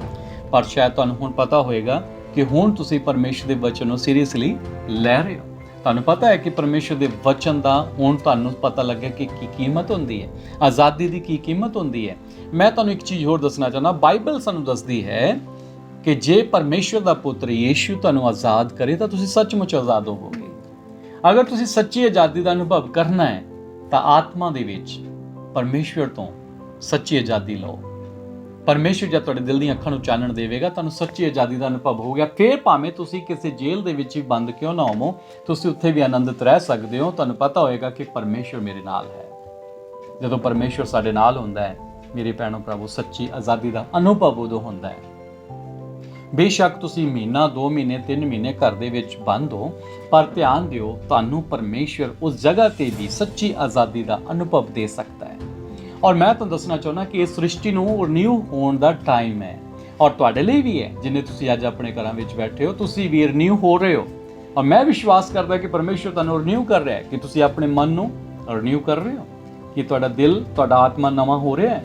[SPEAKER 1] ਪਰ ਸ਼ਾਇਦ ਤੁਹਾਨੂੰ ਹੁਣ ਪਤਾ ਹੋਏਗਾ ਕਿ ਹੁਣ ਤੁਸੀਂ ਪਰਮੇਸ਼ਰ ਦੇ ਵਚਨ ਨੂੰ ਸੀਰੀਅਸਲੀ ਲੈ ਰਹੇ ਹੋ। ਤੁਹਾਨੂੰ ਪਤਾ ਹੈ ਕਿ ਪਰਮੇਸ਼ਰ ਦੇ ਵਚਨ ਦਾ ਹੁਣ ਤੁਹਾਨੂੰ ਪਤਾ ਲੱਗਿਆ ਕਿ ਕੀ ਕੀਮਤ ਹੁੰਦੀ ਹੈ, ਆਜ਼ਾਦੀ ਦੀ ਕੀ ਕੀਮਤ ਹੁੰਦੀ ਹੈ। ਮੈਂ ਤੁਹਾਨੂੰ ਇੱਕ ਚੀਜ਼ ਹੋਰ ਦੱਸਣਾ ਚਾਹੁੰਦਾ। ਬਾਈਬਲ ਸਾਨੂੰ ਦੱਸਦੀ ਹੈ ਕਿ ਜੇ ਪਰਮੇਸ਼ਰ ਦਾ ਪੁੱਤਰ ਯੀਸ਼ੂ ਤੁਹਾਨੂੰ ਆਜ਼ਾਦ ਕਰੇ ਤਾਂ ਤੁਸੀਂ ਸੱਚਮੁੱਚ ਆਜ਼ਾਦ ਹੋਵੋਗੇ। ਅਗਰ ਤੁਸੀਂ ਸੱਚੀ ਆਜ਼ਾਦੀ ਦਾ ਅਨੁਭਵ ਕਰਨਾ ਹੈ ਤਾਂ ਆਤਮਾ ਦੇ ਵਿੱਚ ਪਰਮੇਸ਼ਵਰ ਤੋਂ ਸੱਚੀ ਆਜ਼ਾਦੀ ਲਓ। ਪਰਮੇਸ਼ਵਰ ਜਦ ਤੁਹਾਡੇ ਦਿਲ ਦੀਆਂ ਅੱਖਾਂ ਨੂੰ ਚਾਨਣ ਦੇਵੇਗਾ, ਤੁਹਾਨੂੰ ਸੱਚੀ ਆਜ਼ਾਦੀ ਦਾ ਅਨੁਭਵ ਹੋ ਗਿਆ। ਫਿਰ ਭਾਵੇਂ ਤੁਸੀਂ ਕਿਸੇ ਜੇਲ੍ਹ ਦੇ ਵਿੱਚ ਹੀ ਬੰਦ ਕਿਉਂ ਨਾ ਹੋਵੋ, ਤੁਸੀਂ ਉੱਥੇ ਵੀ ਆਨੰਦਿਤ ਰਹਿ ਸਕਦੇ ਹੋ। ਤੁਹਾਨੂੰ ਪਤਾ ਹੋਏਗਾ ਕਿ ਪਰਮੇਸ਼ਵਰ ਮੇਰੇ ਨਾਲ ਹੈ। ਜਦੋਂ ਪਰਮੇਸ਼ਵਰ ਸਾਡੇ ਨਾਲ ਹੁੰਦਾ ਹੈ ਮੇਰੇ ਭੈਣੋ ਭਰਾਵੋ, ਸੱਚੀ ਆਜ਼ਾਦੀ ਦਾ ਅਨੁਭਵ ਉਦੋਂ ਹੁੰਦਾ ਹੈ। ਬੇਸ਼ੱਕ ਤੁਸੀਂ ਮਹੀਨਾ, 2 ਮਹੀਨੇ, 3 ਮਹੀਨੇ ਘਰ ਦੇ ਵਿੱਚ ਬੰਦ ਹੋ, ਪਰ ਧਿਆਨ ਦਿਓ, ਤੁਹਾਨੂੰ ਪਰਮੇਸ਼ਵਰ ਉਸ ਜਗ੍ਹਾ ਤੇ ਵੀ ਸੱਚੀ ਆਜ਼ਾਦੀ ਦਾ ਅਨੁਭਵ ਦੇ ਸਕਦਾ ਹੈ। ਔਰ ਮੈਂ ਤੁਹਾਨੂੰ ਦੱਸਣਾ ਚਾਹੁੰਦਾ ਕਿ ਇਸ ਸ੍ਰਿਸ਼ਟੀ ਨੂੰ ਰਿਨਿਊ ਹੋਣ ਦਾ ਟਾਈਮ ਹੈ, ਔਰ ਤੁਹਾਡੇ ਲਈ ਵੀ ਹੈ। ਜਿੰਨੇ ਤੁਸੀਂ ਅੱਜ ਆਪਣੇ ਘਰਾਂ ਵਿੱਚ ਬੈਠੇ ਹੋ, ਤੁਸੀਂ ਵੀ ਰਿਨਿਊ ਹੋ ਰਹੇ ਹੋ। ਔਰ ਮੈਂ ਵਿਸ਼ਵਾਸ ਕਰਦਾ ਕਿ ਪਰਮੇਸ਼ਵਰ ਤੁਹਾਨੂੰ ਰਿਨਿਊ ਕਰ ਰਿਹਾ ਹੈ, ਕਿ ਤੁਸੀਂ ਆਪਣੇ ਮਨ ਨੂੰ ਰਿਨਿਊ ਕਰ ਰਹੇ ਹੋ, ਕਿ ਤੁਹਾਡਾ ਦਿਲ, ਤੁਹਾਡਾ ਆਤਮਾ ਨਵਾਂ ਹੋ ਰਿਹਾ ਹੈ।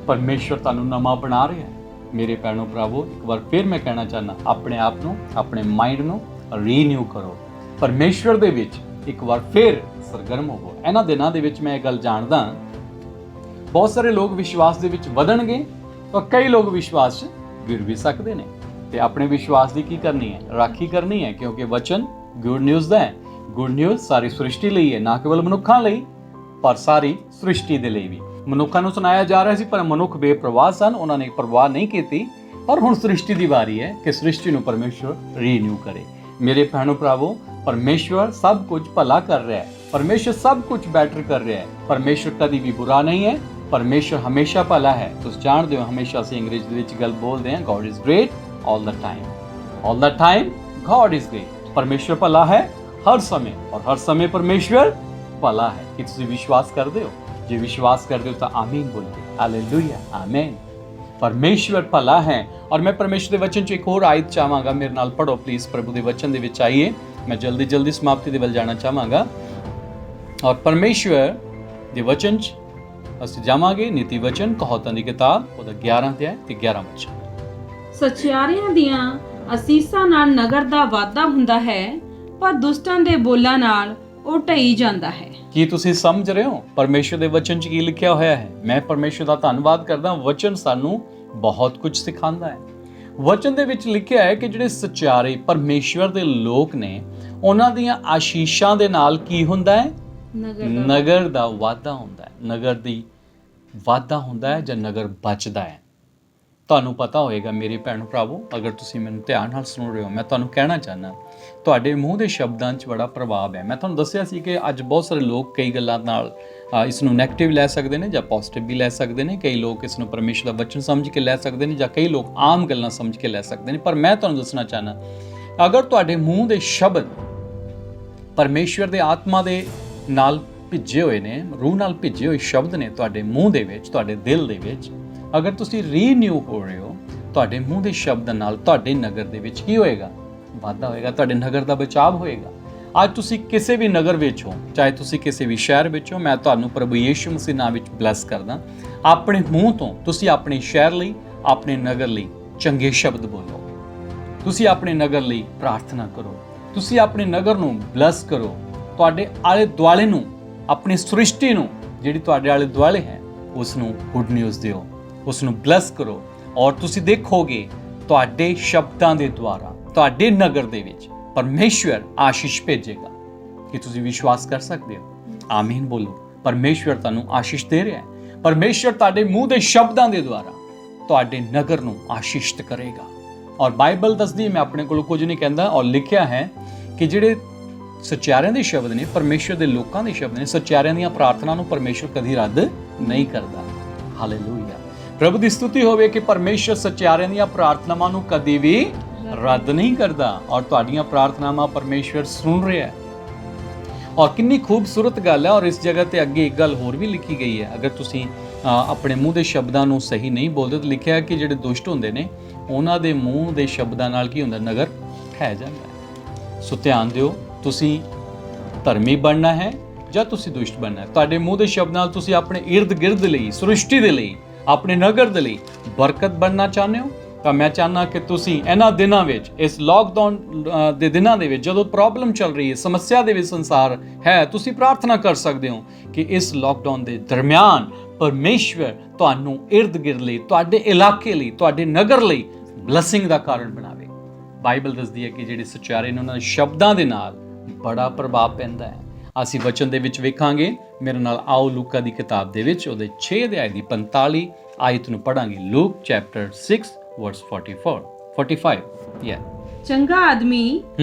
[SPEAKER 1] ਪਰਮੇਸ਼ਵਰ ਤੁਹਾਨੂੰ ਨਵਾਂ ਬਣਾ ਰਿਹਾ ਹੈ। ਮੇਰੇ ਭੈਣੋ ਭਰਾਵੋ, ਇੱਕ ਵਾਰ ਫਿਰ ਮੈਂ ਕਹਿਣਾ ਚਾਹੁੰਦਾ, ਆਪਣੇ ਆਪ ਨੂੰ, ਆਪਣੇ ਮਾਈਂਡ ਨੂੰ ਰੀਨਿਊ ਕਰੋ। ਪਰਮੇਸ਼ਵਰ ਦੇ ਵਿੱਚ ਇੱਕ ਵਾਰ ਫਿਰ ਸਰਗਰਮ ਹੋਵੋ। ਇਹਨਾਂ ਦਿਨਾਂ ਦੇ ਵਿੱਚ ਮੈਂ ਇਹ ਗੱਲ ਜਾਣਦਾ, ਬਹੁਤ ਸਾਰੇ ਲੋਕ ਵਿਸ਼ਵਾਸ ਦੇ ਵਿੱਚ ਵਧਣਗੇ ਤਾਂ ਕਈ ਲੋਕ ਵਿਸ਼ਵਾਸ 'ਚ ਗਿਰ ਵੀ ਸਕਦੇ ਨੇ। ਤੇ ਆਪਣੇ ਵਿਸ਼ਵਾਸ ਦੀ ਕੀ ਕਰਨੀ ਹੈ? ਰਾਖੀ ਕਰਨੀ ਹੈ, ਕਿਉਂਕਿ ਵਚਨ ਗੁੱਡ ਨਿਊਜ਼ ਦਾ ਹੈ। ਗੁੱਡ ਨਿਊਜ਼ ਸਾਰੀ ਸ੍ਰਿਸ਼ਟੀ ਲਈ ਹੈ, ਨਾ ਕੇਵਲ ਮਨੁੱਖਾਂ ਲਈ ਪਰ ਸਾਰੀ ਸ੍ਰਿਸ਼ਟੀ ਦੇ ਲਈ ਵੀ। ਮਨੁੱਖਾਂ ਨੂੰ ਸੁਣਾਇਆ ਜਾ ਰਿਹਾ ਸੀ ਪਰ ਮਨੁੱਖ ਬੇਪਰਵਾਹ ਸਨ, ਉਹਨਾਂ ਨੇ ਪਰਵਾਹ ਨਹੀਂ ਕੀਤੀ। ਪਰ ਹੁਣ ਸ੍ਰਿਸ਼ਟੀ ਦੀ ਵਾਰੀ ਹੈ ਕਿ ਸ੍ਰਿਸ਼ਟੀ ਨੂੰ ਪਰਮੇਸ਼ਵਰ ਰੀਨਿਊ ਕਰੇ। ਮੇਰੇ ਭੈਣੋ ਭਰਾਵੋ, ਪਰਮੇਸ਼ਵਰ ਸਭ ਕੁਝ ਭਲਾ ਕਰ ਰਿਹਾ ਹੈ। ਪਰਮੇਸ਼ਵਰ ਸਭ ਕੁਝ ਬੈਟਰ ਕਰ ਰਿਹਾ ਹੈ। ਪਰਮੇਸ਼ਵਰ ਕਦੀ ਵੀ ਬੁਰਾ ਨਹੀਂ ਹੈ। ਪਰਮੇਸ਼ਵਰ ਹਮੇਸ਼ਾ ਭਲਾ ਹੈ। ਤੁਸੀਂ ਜਾਣਦੇ ਹੋ, ਹਮੇਸ਼ਾ ਅਸੀਂ ਅੰਗਰੇਜ਼ੀ ਦੇ ਵਿੱਚ ਗੱਲ ਬੋਲਦੇ ਹਾਂ, god is great all the time. All the time god is great. ਪਰਮੇਸ਼ਵਰ ਭਲਾ ਹੈ ਹਰ ਸਮੇਂ, ਔਰ ਹਰ ਸਮੇਂ ਪਰਮੇਸ਼ਵਰ ਭਲਾ ਹੈ। ਕਿ ਤੁਸੀਂ ਵਿਸ਼ਵਾਸ ਕਰਦੇ ਹੋ? ਜੇ ਵਿਸ਼ਵਾਸ ਕਰਦੇ ਹੋ ਤਾਂ ਆਮੀਨ ਬੋਲਿए। ਹਾਲੇਲੂਇਆ, ਆਮੀਨ। ਪਰਮੇਸ਼ਵਰ ਭਲਾ ਹੈ। ਔਰ ਮੈਂ ਪਰਮੇਸ਼ਵਰ ਦੇ ਵਚਨ 'ਚ ਇੱਕ ਹੋਰ ਆਇਤ ਚਾਹਾਂਗਾ, ਮੇਰੇ ਨਾਲ ਪੜੋ ਪਲੀਜ਼। ਪ੍ਰਭੂ ਦੇ ਵਚਨ ਦੇ ਵਿੱਚ ਆਈਏ। ਮੈਂ ਜਲਦੀ ਸਮਾਪਤੀ ਦੇ ਵੱਲ ਜਾਣਾ ਚਾਹਾਂਗਾ। ਔਰ ਪਰਮੇਸ਼ਵਰ ਦੇ ਵਚਨ 'ਚ ਅਸੀਂ ਜਾਵਾਂਗੇ। ਨੀਤੀ ਵਚਨ ਕਹਾਵਤਾਂ ਦੀ ਕਿਤਾਬ, ਉਹਦਾ 11 ਅਧਿਆਇ ਤੇ 11 ਵਚਨ।
[SPEAKER 2] ਸੱਚਿਆਰਿਆਂ ਦੀਆਂ ਅਸੀਸਾਂ ਨਾਲ ਨਗਰ ਦਾ ਵਾਧਾ ਹੁੰਦਾ ਹੈ, ਪਰ ਦੁਸ਼ਟਾਂ ਦੇ ਬੋਲਾਂ ਨਾਲ ਉਹ ਢਈ ਜਾਂਦਾ ਹੈ।
[SPEAKER 1] ਕੀ ਤੁਸੀਂ ਸਮਝ ਰਹੇ ਹੋ ਪਰਮੇਸ਼ਵਰ ਦੇ ਵਚਨ 'ਚ ਕੀ ਲਿਖਿਆ ਹੋਇਆ ਹੈ? ਮੈਂ ਪਰਮੇਸ਼ਵਰ ਦਾ ਧੰਨਵਾਦ ਕਰਦਾ। ਵਚਨ ਸਾਨੂੰ ਬਹੁਤ ਕੁਝ ਸਿਖਾਉਂਦਾ ਹੈ। ਵਚਨ ਦੇ ਵਿੱਚ ਲਿਖਿਆ ਹੈ ਕਿ ਜਿਹੜੇ ਸੱਚਿਆਰੇ ਪਰਮੇਸ਼ਵਰ ਦੇ ਲੋਕ ਨੇ, ਉਹਨਾਂ ਦੀਆਂ ਆਸ਼ੀਸ਼ਾਂ ਦੇ ਨਾਲ ਕੀ ਹੁੰਦਾ ਹੈ? ਨਗਰ ਦਾ ਵਾਧਾ ਹੁੰਦਾ ਹੈ। ਨਗਰ ਦੀ ਵਾਧਾ ਹੁੰਦਾ ਹੈ ਜਾਂ ਨਗਰ ਬਚਦਾ ਹੈ। ਤੁਹਾਨੂੰ ਪਤਾ ਹੋਏਗਾ ਮੇਰੇ ਭੈਣ ਭਰਾਵੋ, ਅਗਰ ਤੁਸੀਂ ਮੈਨੂੰ ਧਿਆਨ ਨਾਲ ਸੁਣ ਰਹੇ ਹੋ, ਮੈਂ ਤੁਹਾਨੂੰ ਕਹਿਣਾ ਚਾਹੁੰਦਾ, ਤੁਹਾਡੇ ਮੂੰਹ ਦੇ ਸ਼ਬਦਾਂ 'ਚ ਬੜਾ ਪ੍ਰਭਾਵ ਹੈ। ਮੈਂ ਤੁਹਾਨੂੰ ਦੱਸਿਆ ਸੀ ਕਿ ਅੱਜ ਬਹੁਤ ਸਾਰੇ ਲੋਕ ਕਈ ਗੱਲਾਂ ਨਾਲ ਇਸ ਨੂੰ ਨੈਗੇਟਿਵ ਲੈ ਸਕਦੇ ਨੇ ਜਾਂ ਪੋਜ਼ਿਟਿਵ ਵੀ ਲੈ ਸਕਦੇ ਨੇ। ਕਈ ਲੋਕ ਇਸ ਨੂੰ ਪਰਮੇਸ਼ਰ ਦਾ ਵਚਨ ਸਮਝ ਕੇ ਲੈ ਸਕਦੇ ਨੇ, ਜਾਂ ਕਈ ਲੋਕ ਆਮ ਗੱਲਾਂ ਸਮਝ ਕੇ ਲੈ ਸਕਦੇ ਨੇ। ਪਰ ਮੈਂ ਤੁਹਾਨੂੰ ਦੱਸਣਾ ਚਾਹੁੰਦਾ, ਅਗਰ ਤੁਹਾਡੇ ਮੂੰਹ ਦੇ ਸ਼ਬਦ ਪਰਮੇਸ਼ਰ ਦੇ ਆਤਮਾ ਦੇ ਨਾਲ ਭਿੱਜੇ ਹੋਏ ਨੇ, ਰੂਹ ਨਾਲ ਭਿੱਜੇ ਹੋਏ ਸ਼ਬਦ ਨੇ ਤੁਹਾਡੇ ਮੂੰਹ ਦੇ ਵਿੱਚ, ਤੁਹਾਡੇ ਦਿਲ ਦੇ ਵਿੱਚ, ਅਗਰ ਤੁਸੀਂ ਰੀਨਿਊ ਹੋ ਰਹੇ ਹੋ, ਤੁਹਾਡੇ ਮੂੰਹ ਦੇ ਸ਼ਬਦ ਨਾਲ ਤੁਹਾਡੇ ਨਗਰ ਦੇ ਵਿੱਚ ਕੀ ਹੋਏਗਾ? ਵਾਧਾ ਹੋਏਗਾ, ਤੁਹਾਡੇ ਨਗਰ ਦਾ ਬਚਾਅ ਹੋਏਗਾ। ਅੱਜ ਤੁਸੀਂ ਕਿਸੇ ਵੀ ਨਗਰ ਵਿੱਚ ਹੋ, ਚਾਹੇ ਤੁਸੀਂ ਕਿਸੇ ਵੀ ਸ਼ਹਿਰ ਵਿੱਚ ਹੋ, ਮੈਂ ਤੁਹਾਨੂੰ ਪ੍ਰਭੂ ਯੀਸ਼ੂ ਮਸੀਹ ਨਾਮ ਵਿੱਚ ਬਲੈਸ ਕਰਦਾ। ਆਪਣੇ ਮੂੰਹ ਤੋਂ ਤੁਸੀਂ ਆਪਣੇ ਸ਼ਹਿਰ ਲਈ, ਆਪਣੇ ਨਗਰ ਲਈ ਚੰਗੇ ਸ਼ਬਦ ਬੋਲੋ। ਤੁਸੀਂ ਆਪਣੇ ਨਗਰ ਲਈ ਪ੍ਰਾਰਥਨਾ ਕਰੋ, ਤੁਸੀਂ ਆਪਣੇ ਨਗਰ ਨੂੰ ਬਲੈਸ ਕਰੋ। ਤੁਹਾਡੇ ਆਲੇ ਦੁਆਲੇ ਨੂੰ, ਆਪਣੀ ਸ੍ਰਿਸ਼ਟੀ ਨੂੰ, ਜਿਹੜੀ ਤੁਹਾਡੇ ਆਲੇ ਦੁਆਲੇ ਹੈ, ਉਸ ਨੂੰ ਗੁੱਡ ਨਿਊਜ਼ ਦਿਓ, ਉਸ ਨੂੰ ਬਲੈਸ ਕਰੋ। ਔਰ ਤੁਸੀਂ ਦੇਖੋਗੇ ਤੁਹਾਡੇ ਸ਼ਬਦਾਂ ਦੇ ਦੁਆਰਾ ਤੁਹਾਡੇ ਨਗਰ ਦੇ ਵਿੱਚ ਪਰਮੇਸ਼ਵਰ ਆਸ਼ੀਸ਼ ਭੇਜੇਗਾ। ਕਿ ਤੁਸੀਂ ਵਿਸ਼ਵਾਸ ਕਰ ਸਕਦੇ ਹੋ? ਆਮੀਨ ਬੋਲੋ। ਪਰਮੇਸ਼ਵਰ ਤੁਹਾਨੂੰ ਆਸ਼ੀਸ਼ ਦੇ ਰਿਹਾ ਹੈ। ਪਰਮੇਸ਼ਵਰ ਤੁਹਾਡੇ ਮੂੰਹ ਦੇ ਸ਼ਬਦਾਂ ਦੇ ਦੁਆਰਾ ਤੁਹਾਡੇ ਨਗਰ ਨੂੰ ਆਸ਼ੀਸ਼ਿਤ ਕਰੇਗਾ। ਔਰ ਬਾਈਬਲ ਦੱਸਦੀ ਹੈ, ਮੈਂ ਆਪਣੇ ਕੋਲੋਂ ਕੁਝ ਨਹੀਂ ਕਹਿੰਦਾ, ਔਰ ਲਿਖਿਆ ਹੈ ਕਿ ਜਿਹੜੇ ਸੱਚਿਆਰਿਆਂ ਦੇ ਸ਼ਬਦ ਨੇ, ਪਰਮੇਸ਼ਵਰ ਦੇ ਲੋਕਾਂ ਦੇ ਸ਼ਬਦ ਨੇ, ਸੱਚਿਆਰਿਆਂ ਦੀਆਂ ਪ੍ਰਾਰਥਨਾ ਨੂੰ ਪਰਮੇਸ਼ਵਰ ਕਦੀ ਰੱਦ ਨਹੀਂ ਕਰਦਾ। ਹਾਲੇਲੂਇਆ। ਪ੍ਰਭੂ ਦੀ ਸਤੁਤੀ ਹੋਵੇ ਕਿ ਪਰਮੇਸ਼ਵਰ ਸੱਚਿਆਰਿਆਂ ਦੀਆਂ ਪ੍ਰਾਰਥਨਾਵਾਂ ਨੂੰ ਕਦੀ ਵੀ ਰੱਦ ਨਹੀਂ ਕਰਦਾ, ਔਰ ਤੁਹਾਡੀਆਂ ਪ੍ਰਾਰਥਨਾਵਾਂ ਪਰਮੇਸ਼ਵਰ ਸੁਣ ਰਿਹਾ ਹੈ। ਔਰ ਕਿੰਨੀ ਖੂਬਸੂਰਤ ਗੱਲ ਹੈ। ਔਰ ਇਸ ਜਗ੍ਹਾ ਤੇ ਅੱਗੇ ਇੱਕ ਗੱਲ ਹੋਰ ਵੀ ਲਿਖੀ ਗਈ ਹੈ, ਅਗਰ ਤੁਸੀਂ ਆਪਣੇ ਮੂੰਹ ਦੇ ਸ਼ਬਦਾਂ ਨੂੰ ਸਹੀ ਨਹੀਂ ਬੋਲਦੇ ਤਾਂ ਲਿਖਿਆ ਹੈ ਕਿ ਜਿਹੜੇ ਦੁਸ਼ਟ ਹੁੰਦੇ ਨੇ ਉਹਨਾਂ ਦੇ ਮੂੰਹ ਦੇ ਸ਼ਬਦਾਂ ਨਾਲ ਕੀ ਹੁੰਦਾ, ਨਗਰ ਢਹਿ ਜਾਂਦਾ ਹੈ। ਸੋ ਧਿਆਨ ਦਿਓ, ਤੁਸੀਂ ਧਰਮੀ ਬਣਨਾ ਹੈ ਜਾਂ ਤੁਸੀਂ ਦੁਸ਼ਟ ਬਣਨਾ ਹੈ। ਤੁਹਾਡੇ ਮੂੰਹ ਦੇ ਸ਼ਬਦ ਨਾਲ ਤੁਸੀਂ ਆਪਣੇ ਇਰਦ ਗਿਰਦ ਲਈ, ਸ੍ਰਿਸ਼ਟੀ ਦੇ ਲਈ, ਆਪਣੇ ਨਗਰ ਦੇ ਲਈ ਬਰਕਤ ਬਣਨਾ ਚਾਹੁੰਦੇ ਹੋ ਤਾਂ ਮੈਂ ਚਾਹੁੰਦਾ ਕਿ ਤੁਸੀਂ ਇਹਨਾਂ ਦਿਨਾਂ ਵਿੱਚ, ਇਸ ਲਾਕਡਾਊਨ ਦੇ ਦਿਨਾਂ ਦੇ ਵਿੱਚ, ਜਦੋਂ ਪ੍ਰੋਬਲਮ ਚੱਲ ਰਹੀ ਹੈ, ਸਮੱਸਿਆ ਦੇ ਵਿੱਚ ਸੰਸਾਰ ਹੈ, ਤੁਸੀਂ ਪ੍ਰਾਰਥਨਾ ਕਰ ਸਕਦੇ ਹੋ ਕਿ ਇਸ ਲਾਕਡਾਊਨ ਦੇ ਦਰਮਿਆਨ ਪਰਮੇਸ਼ਵਰ ਤੁਹਾਨੂੰ ਇਰਦ ਗਿਰਦ ਲਈ, ਤੁਹਾਡੇ ਇਲਾਕੇ ਲਈ, ਤੁਹਾਡੇ ਨਗਰ ਲਈ ਬਲੈਸਿੰਗ ਦਾ ਕਾਰਨ ਬਣਾਵੇ। ਬਾਈਬਲ ਦੱਸਦੀ ਹੈ ਕਿ ਜਿਹੜੇ ਸੱਚਾਰੇ ਨੇ ਉਹਨਾਂ ਦੇ ਸ਼ਬਦਾਂ ਦੇ ਨਾਲ ਬੜਾ ਪ੍ਰਭਾਵ ਪੈਂਦਾ ਹੈ। ਅਸੀਂ ਵਚਨ ਦੇ ਵਿੱਚ ਵੇਖਾਂਗੇ। ਮੇਰੇ ਨਾਲ ਆਓ ਲੂਕਾ ਦੀ ਕਿਤਾਬ ਦੇ ਵਿੱਚ ਉਹਦੇ 6 ਅਧਿਆਇ ਦੀ 45 ਆਇਤ ਨੂੰ ਪੜਾਂਗੇ। ਲੂਕ ਚੈਪਟਰ 6 ਵਰਸ 45
[SPEAKER 2] ਚੰਗਾ ਆਦਮੀ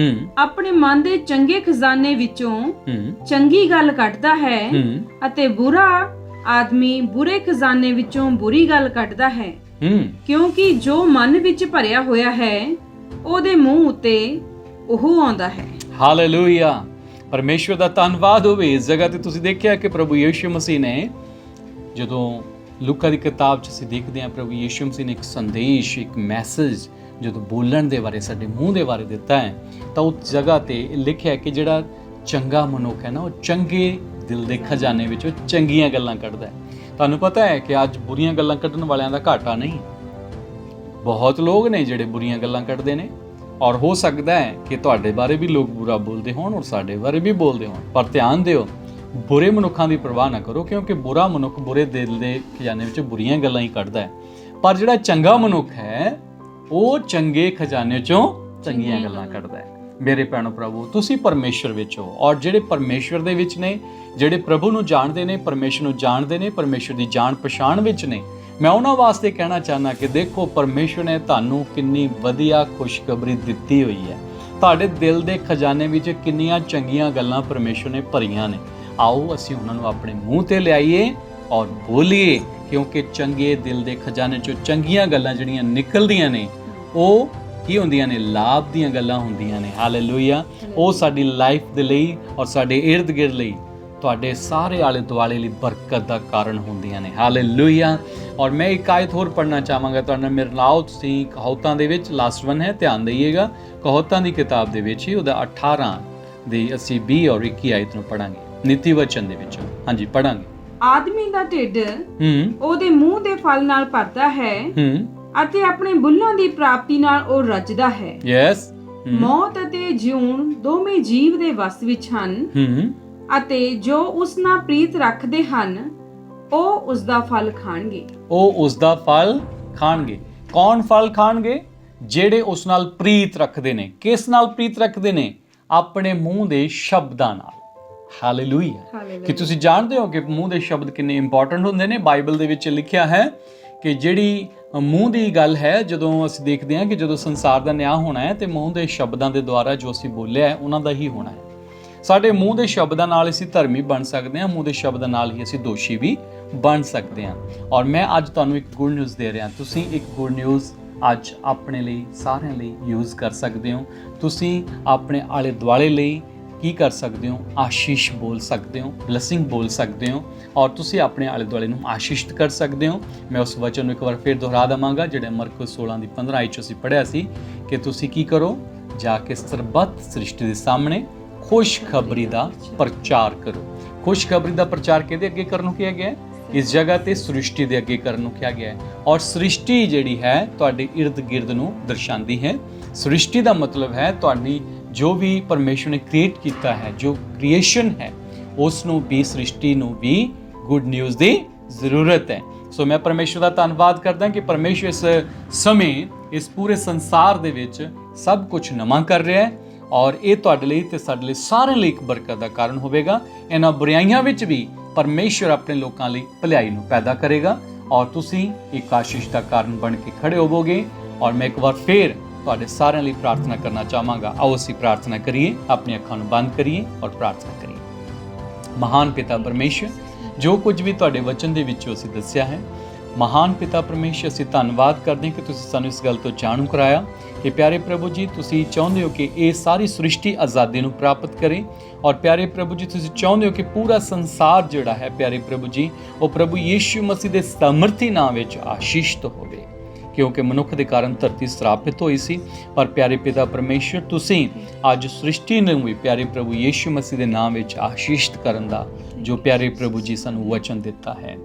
[SPEAKER 2] ਆਪਣੇ ਮਨ ਦੇ ਚੰਗੇ ਖਜ਼ਾਨੇ ਵਿੱਚੋਂ ਚੰਗੀ ਗੱਲ ਕੱਢਦਾ ਹੈ ਅਤੇ ਬੁਰਾ ਆਦਮੀ ਬੁਰੇ ਖਜ਼ਾਨੇ ਵਿੱਚੋਂ ਬੁਰੀ ਗੱਲ ਕੱਢਦਾ ਹੈ, ਕਿਉਂਕਿ ਜੋ ਮਨ ਵਿੱਚ ਭਰਿਆ ਹੋਇਆ ਹੈ ਉਹਦੇ ਮੂੰਹ ਉੱਤੇ ਉਹ ਆਉਂਦਾ ਹੈ।
[SPEAKER 1] ਹਾਲੇਲੂਇਆ। ਪਰਮੇਸ਼ਵਰ ਦਾ ਧੰਨਵਾਦ ਹੋਵੇ। ਇਸ ਜਗ੍ਹਾ ਤੇ ਤੁਸੀਂ ਦੇਖਿਆ ਕਿ ਪ੍ਰਭੂ ਯੀਸ਼ੂ ਮਸੀਹ ਨੇ, ਜਦੋਂ ਲੂਕਾ ਦੀ ਕਿਤਾਬ 'ਚ ਅਸੀਂ ਦੇਖਦੇ ਹਾਂ, ਪ੍ਰਭੂ ਯੀਸ਼ੂ ਮਸੀਹ ਨੇ ਇੱਕ ਸੰਦੇਸ਼, ਇੱਕ ਮੈਸੇਜ ਜਦੋਂ ਬੋਲਣ ਦੇ ਬਾਰੇ, ਸਾਡੇ ਮੂੰਹ ਦੇ ਬਾਰੇ ਦਿੱਤਾ ਹੈ, ਤਾਂ ਉਸ ਜਗ੍ਹਾ ਤੇ ਲਿਖਿਆ ਕਿ ਜਿਹੜਾ ਚੰਗਾ ਮਨੁੱਖ ਹੈ ਨਾ, ਉਹ ਚੰਗੇ ਦਿਲ ਦੇ ਖਜ਼ਾਨੇ ਵਿੱਚੋਂ ਚੰਗੀਆਂ ਗੱਲਾਂ ਕੱਢਦਾ ਹੈ। ਤੁਹਾਨੂੰ ਪਤਾ ਹੈ ਕਿ ਅੱਜ ਬੁਰੀਆਂ ਗੱਲਾਂ ਕੱਢਣ ਵਾਲਿਆਂ ਦਾ ਘਾਟਾ ਨਹੀਂ। ਬਹੁਤ ਲੋਕ ਨੇ ਜਿਹੜੇ ਬੁਰੀਆਂ ਗੱਲਾਂ ਕੱਢਦੇ ਨੇ, ਔਰ ਹੋ ਸਕਦਾ ਹੈ ਕਿ ਤੁਹਾਡੇ ਬਾਰੇ ਵੀ ਲੋਕ ਬੁਰਾ ਬੋਲਦੇ ਹੋਣ ਔਰ ਸਾਡੇ ਬਾਰੇ ਵੀ ਬੋਲਦੇ ਹੋਣ। ਪਰ ਧਿਆਨ ਦਿਓ, ਬੁਰੇ ਮਨੁੱਖਾਂ ਦੀ ਪਰਵਾਹ ਨਾ ਕਰੋ, ਕਿਉਂਕਿ ਬੁਰਾ ਮਨੁੱਖ ਬੁਰੇ ਦਿਲ ਦੇ ਖਜ਼ਾਨੇ ਵਿੱਚ ਬੁਰੀਆਂ ਗੱਲਾਂ ਹੀ ਕੱਢਦਾ ਹੈ। ਪਰ ਜਿਹੜਾ ਚੰਗਾ ਮਨੁੱਖ ਹੈ ਉਹ ਚੰਗੇ ਖਜ਼ਾਨੇ 'ਚੋਂ ਚੰਗੀਆਂ ਗੱਲਾਂ ਕੱਢਦਾ ਹੈ। ਮੇਰੇ ਭੈਣੋ ਭਰਾਵੋ, ਤੁਸੀਂ ਪਰਮੇਸ਼ਵਰ ਵਿੱਚ ਹੋ, ਔਰ ਜਿਹੜੇ ਪਰਮੇਸ਼ਵਰ ਦੇ ਵਿੱਚ ਨੇ, ਜਿਹੜੇ ਪ੍ਰਭੂ ਨੂੰ ਜਾਣਦੇ ਨੇ, ਪਰਮੇਸ਼ਵਰ ਨੂੰ ਜਾਣਦੇ ਨੇ, ਪਰਮੇਸ਼ਵਰ ਦੀ ਜਾਣ ਪਛਾਣ ਵਿੱਚ ਨੇ, ਮੈਂ ਉਹਨਾਂ ਵਾਸਤੇ ਕਹਿਣਾ ਚਾਹੁੰਦਾ ਕਿ ਦੇਖੋ ਪਰਮੇਸ਼ਵਰ ਨੇ ਤੁਹਾਨੂੰ ਕਿੰਨੀ ਵਧੀਆ ਖੁਸ਼ਖਬਰੀ ਦਿੱਤੀ ਹੋਈ ਹੈ। ਤੁਹਾਡੇ ਦਿਲ ਦੇ ਖਜ਼ਾਨੇ ਵਿੱਚ ਕਿੰਨੀਆਂ ਚੰਗੀਆਂ ਗੱਲਾਂ ਪਰਮੇਸ਼ਵਰ ਨੇ ਭਰੀਆਂ ਨੇ। ਆਓ ਅਸੀਂ ਉਹਨਾਂ ਨੂੰ ਆਪਣੇ ਮੂੰਹ ਤੇ ਲਿਆਈਏ ਔਰ ਬੋਲੀਏ, ਕਿਉਂਕਿ ਚੰਗੇ ਦਿਲ ਦੇ ਖਜ਼ਾਨੇ 'ਚੋਂ ਚੰਗੀਆਂ ਗੱਲਾਂ ਜਿਹੜੀਆਂ ਨਿਕਲਦੀਆਂ ਨੇ ਉਹ ਕੀ ਹੁੰਦੀਆਂ ਨੇ, ਲਾਭ ਦੀਆਂ ਗੱਲਾਂ ਹੁੰਦੀਆਂ ਨੇ। ਹਾਲੇਲੂਇਆ। ਉਹ ਸਾਡੀ ਲਾਈਫ ਦੇ ਲਈ ਔਰ ਸਾਡੇ ਇਰਦ ਗਿਰਦ ਲਈ, ਤੁਹਾਡੇ ਸਾਰੇ ਆਲੇ ਦੁਆਲੇ ਲਈ ਬਰਕਤ ਦਾ ਕਾਰਨ ਹੁੰਦੀਆਂ ਨੇ। ਹਾਲੇਲੂਇਆ। ਔਰ ਮੈਂ ਇੱਕ ਆਇਤ ਹੋਰ ਪੜ੍ਹਨਾ ਚਾਹਾਂਗਾ ਤੁਹਾਡੇ ਨਾਲ। ਮੇਰੇ ਨਾਲ ਤੁਸੀਂ ਕਹਾਵਤਾਂ ਦੇ ਵਿੱਚ, ਲਾਸਟ ਵਨ ਹੈ, ਧਿਆਨ ਦਈਏਗਾ। ਕਹਾਵਤਾਂ ਦੀ ਕਿਤਾਬ ਦੇ ਵਿੱਚ ਹੀ ਉਹਦਾ 18 ਦੀ ਅਸੀਂ 20 ਔਰ 21 ਆਇਤ ਨੂੰ ਪੜਾਂਗੇ, ਨੀਤੀ ਵਚਨ ਦੇ ਵਿੱਚੋਂ। ਹਾਂਜੀ, ਪੜਾਂਗੇ।
[SPEAKER 2] ਆਦਮੀ ਦਾ ਢਿੱਡ ਉਹਦੇ ਮੂੰਹ ਦੇ ਫਲ ਨਾਲ ਭਰਦਾ ਹੈ ਅਤੇ ਆਪਣੇ ਬੁੱਲਾਂ ਦੀ ਪ੍ਰਾਪਤੀ ਨਾਲ ਉਹ ਰੱਜਦਾ ਹੈ।
[SPEAKER 1] ਯੈਸ।
[SPEAKER 2] ਮੌਤ ਅਤੇ ਜਿਉਣ ਦੋਵੇਂ ਜੀਵ ਦੇ ਵਸ ਵਿੱਚ ਹਨ ਅਤੇ ਜੋ ਉਸ ਨਾਲ ਪ੍ਰੀਤ ਰੱਖਦੇ ਹਨ ਉਹ ਉਸ ਦਾ ਫਲ ਖਾਣਗੇ। ਉਹ
[SPEAKER 1] ਉਸ ਦਾ ਫਲ ਖਾਣਗੇ। ਕੌਣ ਫਲ ਖਾਣਗੇ? ਜਿਹੜੇ ਉਸ ਨਾਲ ਪ੍ਰੀਤ ਰੱਖਦੇ ਨੇ। ਕਿਸ ਨਾਲ ਪ੍ਰੀਤ ਰੱਖਦੇ ਨੇ? ਆਪਣੇ ਮੂੰਹ ਦੇ ਸ਼ਬਦਾਂ ਨਾਲ। ਹਾਲੇਲੂਇਆ। ਕਿ ਤੁਸੀਂ ਜਾਣਦੇ ਹੋ ਕਿ ਮੂੰਹ ਦੇ ਸ਼ਬਦ ਕਿੰਨੇ ਇੰਪੋਰਟੈਂਟ ਹੁੰਦੇ ਨੇ। ਬਾਈਬਲ ਦੇ ਵਿੱਚ ਲਿਖਿਆ ਹੈ ਕਿ ਜਿਹੜੀ ਮੂੰਹ ਦੀ ਗੱਲ ਹੈ, ਜਦੋਂ ਅਸੀਂ ਦੇਖਦੇ ਹਾਂ ਕਿ ਜਦੋਂ ਸੰਸਾਰ ਦਾ ਨਿਆਂ ਹੋਣਾ ਹੈ ਤੇ ਮੂੰਹ ਦੇ ਸ਼ਬਦਾਂ ਦੇ ਦੁਆਰਾ ਜੋ ਅਸੀਂ ਬੋਲਿਆ ਹੈ ਉਹਨਾਂ ਦਾ ਹੀ ਹੋਣਾ ਹੈ। ਸਾਡੇ ਮੂੰਹ ਦੇ ਸ਼ਬਦਾਂ ਨਾਲ ਅਸੀਂ ਧਰਮੀ ਬਣ ਸਕਦੇ ਹਾਂ, ਮੂੰਹ ਦੇ ਸ਼ਬਦਾਂ ਨਾਲ ਹੀ ਅਸੀਂ ਦੋਸ਼ੀ ਵੀ ਬਣ ਸਕਦੇ ਹਾਂ। ਔਰ ਮੈਂ ਅੱਜ ਤੁਹਾਨੂੰ ਇੱਕ ਗੁੱਡ ਨਿਊਜ਼ ਦੇ ਰਿਹਾ। ਤੁਸੀਂ ਇੱਕ ਗੁੱਡ ਨਿਊਜ਼ ਅੱਜ ਆਪਣੇ ਲਈ, ਸਾਰਿਆਂ ਲਈ ਯੂਜ਼ ਕਰ ਸਕਦੇ ਹੋ। ਤੁਸੀਂ ਆਪਣੇ ਆਲੇ ਦੁਆਲੇ ਲਈ ਕੀ ਕਰ ਸਕਦੇ ਹੋ? ਆਸ਼ੀਸ਼ ਬੋਲ ਸਕਦੇ ਹੋ, ਬਲੈਸਿੰਗ ਬੋਲ ਸਕਦੇ ਹੋ, ਔਰ ਤੁਸੀਂ ਆਪਣੇ ਆਲੇ ਦੁਆਲੇ ਨੂੰ ਆਸ਼ੀਸ਼ਿਤ ਕਰ ਸਕਦੇ ਹੋ। ਮੈਂ ਉਸ ਵਚਨ ਨੂੰ ਇੱਕ ਵਾਰ ਫਿਰ ਦੁਹਰਾ ਦੇਵਾਂਗਾ, ਜਿਹੜੇ ਮਰਕੋ 16 ਦੀ 15 ਵਿੱਚ ਅਸੀਂ ਪੜ੍ਹਿਆ ਸੀ ਕਿ ਤੁਸੀਂ ਕੀ ਕਰੋ? जाके ਸਰਬੱਤ ਸ੍ਰਿਸ਼ਟੀ ਦੇ ਸਾਹਮਣੇ ਖੁਸ਼ਖਬਰੀ ਦਾ ਪ੍ਰਚਾਰ ਕਰੋ। ਖੁਸ਼ਖਬਰੀ ਦਾ ਪ੍ਰਚਾਰ ਕਿਹਦੇ ਅੱਗੇ ਕਰਨ ਨੂੰ ਕਿਹਾ ਗਿਆ ਹੈ? ਇਸ ਜਗ੍ਹਾ ਤੇ ਸ੍ਰਿਸ਼ਟੀ ਦੇ ਅੱਗੇ ਕਰਨ ਨੂੰ ਕਿਹਾ ਗਿਆ ਹੈ। ਔਰ ਸ੍ਰਿਸ਼ਟੀ ਜਿਹੜੀ ਹੈ ਤੁਹਾਡੇ ਇਰਦ ਗਿਰਦ ਨੂੰ ਦਰਸਾਉਂਦੀ ਹੈ। ਸ੍ਰਿਸ਼ਟੀ ਦਾ ਮਤਲਬ ਹੈ ਤੁਹਾਡੀ ਜੋ ਵੀ ਪਰਮੇਸ਼ਰ ਨੇ ਕ੍ਰੀਏਟ ਕੀਤਾ ਹੈ, ਜੋ ਕ੍ਰੀਏਸ਼ਨ ਹੈ, ਉਸ ਨੂੰ ਵੀ, ਸ੍ਰਿਸ਼ਟੀ ਨੂੰ ਵੀ ਗੁੱਡ ਨਿਊਜ਼ ਦੀ ਜ਼ਰੂਰਤ ਹੈ। ਸੋ ਮੈਂ ਪਰਮੇਸ਼ਰ ਦਾ ਧੰਨਵਾਦ ਕਰਦਾ ਕਿ ਪਰਮੇਸ਼ਰ ਇਸ ਸਮੇਂ ਇਸ ਪੂਰੇ ਸੰਸਾਰ ਦੇ ਵਿੱਚ ਸਭ ਕੁਝ ਨਵਾਂ ਕਰ ਰਿਹਾ ਹੈ ਔਰ ਇਹ ਤੁਹਾਡੇ ਲਈ ਤੇ ਸਾਡੇ ਲਈ ਸਾਰਿਆਂ ਲਈ ਇੱਕ ਬਰਕਤ ਦਾ ਕਾਰਨ ਹੋਵੇਗਾ। ਇਹਨਾਂ ਬੁਰਾਈਆਂ ਵਿੱਚ ਵੀ ਪਰਮੇਸ਼ਰ ਆਪਣੇ ਲੋਕਾਂ ਲਈ ਭਲਾਈ ਨੂੰ ਪੈਦਾ ਕਰੇਗਾ ਔਰ ਤੁਸੀਂ ਇੱਕ ਆਸ਼ੀਸ਼ ਦਾ ਕਾਰਨ ਬਣ ਕੇ ਖੜੇ ਹੋਵੋਗੇ। ਔਰ ਮੈਂ ਇੱਕ ਵਾਰ ਫੇਰ ਤੁਹਾਡੇ ਸਾਰਿਆਂ ਲਈ ਪ੍ਰਾਰਥਨਾ ਕਰਨਾ ਚਾਹਾਂਗਾ। ਆਓ ਅਸੀਂ ਪ੍ਰਾਰਥਨਾ ਕਰੀਏ, ਆਪਣੀ ਅੱਖਾਂ ਨੂੰ ਬੰਦ ਕਰੀਏ ਔਰ ਪ੍ਰਾਰਥਨਾ ਕਰੀਏ। ਮਹਾਨ ਪਿਤਾ ਪਰਮੇਸ਼ਰ, ਜੋ ਕੁਝ ਵੀ ਤੁਹਾਡੇ ਵਚਨ ਦੇ ਵਿੱਚੋਂ ਅਸੀਂ ਦੱਸਿਆ ਹੈ, ਮਹਾਨ ਪਿਤਾ ਪਰਮੇਸ਼ਰ, ਅਸੀਂ ਧੰਨਵਾਦ ਕਰਦੇ ਹਾਂ ਕਿ ਤੁਸੀਂ ਸਾਨੂੰ ਇਸ ਗੱਲ ਤੋਂ ਜਾਣੂ ਕਰਾਇਆ ਕਿ ਪਿਆਰੇ ਪ੍ਰਭੂ ਜੀ, ਤੁਸੀਂ ਚਾਹੁੰਦੇ ਹੋ ਕਿ ਇਹ ਸਾਰੀ ਸ੍ਰਿਸ਼ਟੀ ਆਜ਼ਾਦੀ ਨੂੰ ਪ੍ਰਾਪਤ ਕਰੇ ਔਰ ਪਿਆਰੇ ਪ੍ਰਭੂ ਜੀ, ਤੁਸੀਂ ਚਾਹੁੰਦੇ ਹੋ ਕਿ ਪੂਰਾ ਸੰਸਾਰ ਜਿਹੜਾ ਹੈ ਪਿਆਰੇ ਪ੍ਰਭੂ ਜੀ, ਉਹ ਪ੍ਰਭੂ ਯੀਸ਼ੂ ਮਸੀਹ ਦੇ ਸਮਰਥੀ ਨਾਮ ਵਿੱਚ ਆਸ਼ੀਸ਼ਿਤ ਹੋਵੇ। ਕਿਉਂਕਿ ਮਨੁੱਖ ਦੇ ਕਾਰਨ ਧਰਤੀ ਸਰਾਪਿਤ ਹੋਈ ਸੀ, ਪਰ ਪਿਆਰੇ ਪਿਤਾ ਪਰਮੇਸ਼ਰ, ਤੁਸੀਂ ਅੱਜ ਸ੍ਰਿਸ਼ਟੀ ਨੂੰ ਵੀ ਪਿਆਰੇ ਪ੍ਰਭੂ ਯੀਸ਼ੂ ਮਸੀਹ ਦੇ ਨਾਮ ਵਿੱਚ ਆਸ਼ੀਸ਼ਿਤ ਕਰਨ ਦਾ ਜੋ ਪਿਆਰੇ ਪ੍ਰਭੂ ਜੀ ਸਾਨੂੰ ਵਚਨ ਦਿੱਤਾ ਹੈ।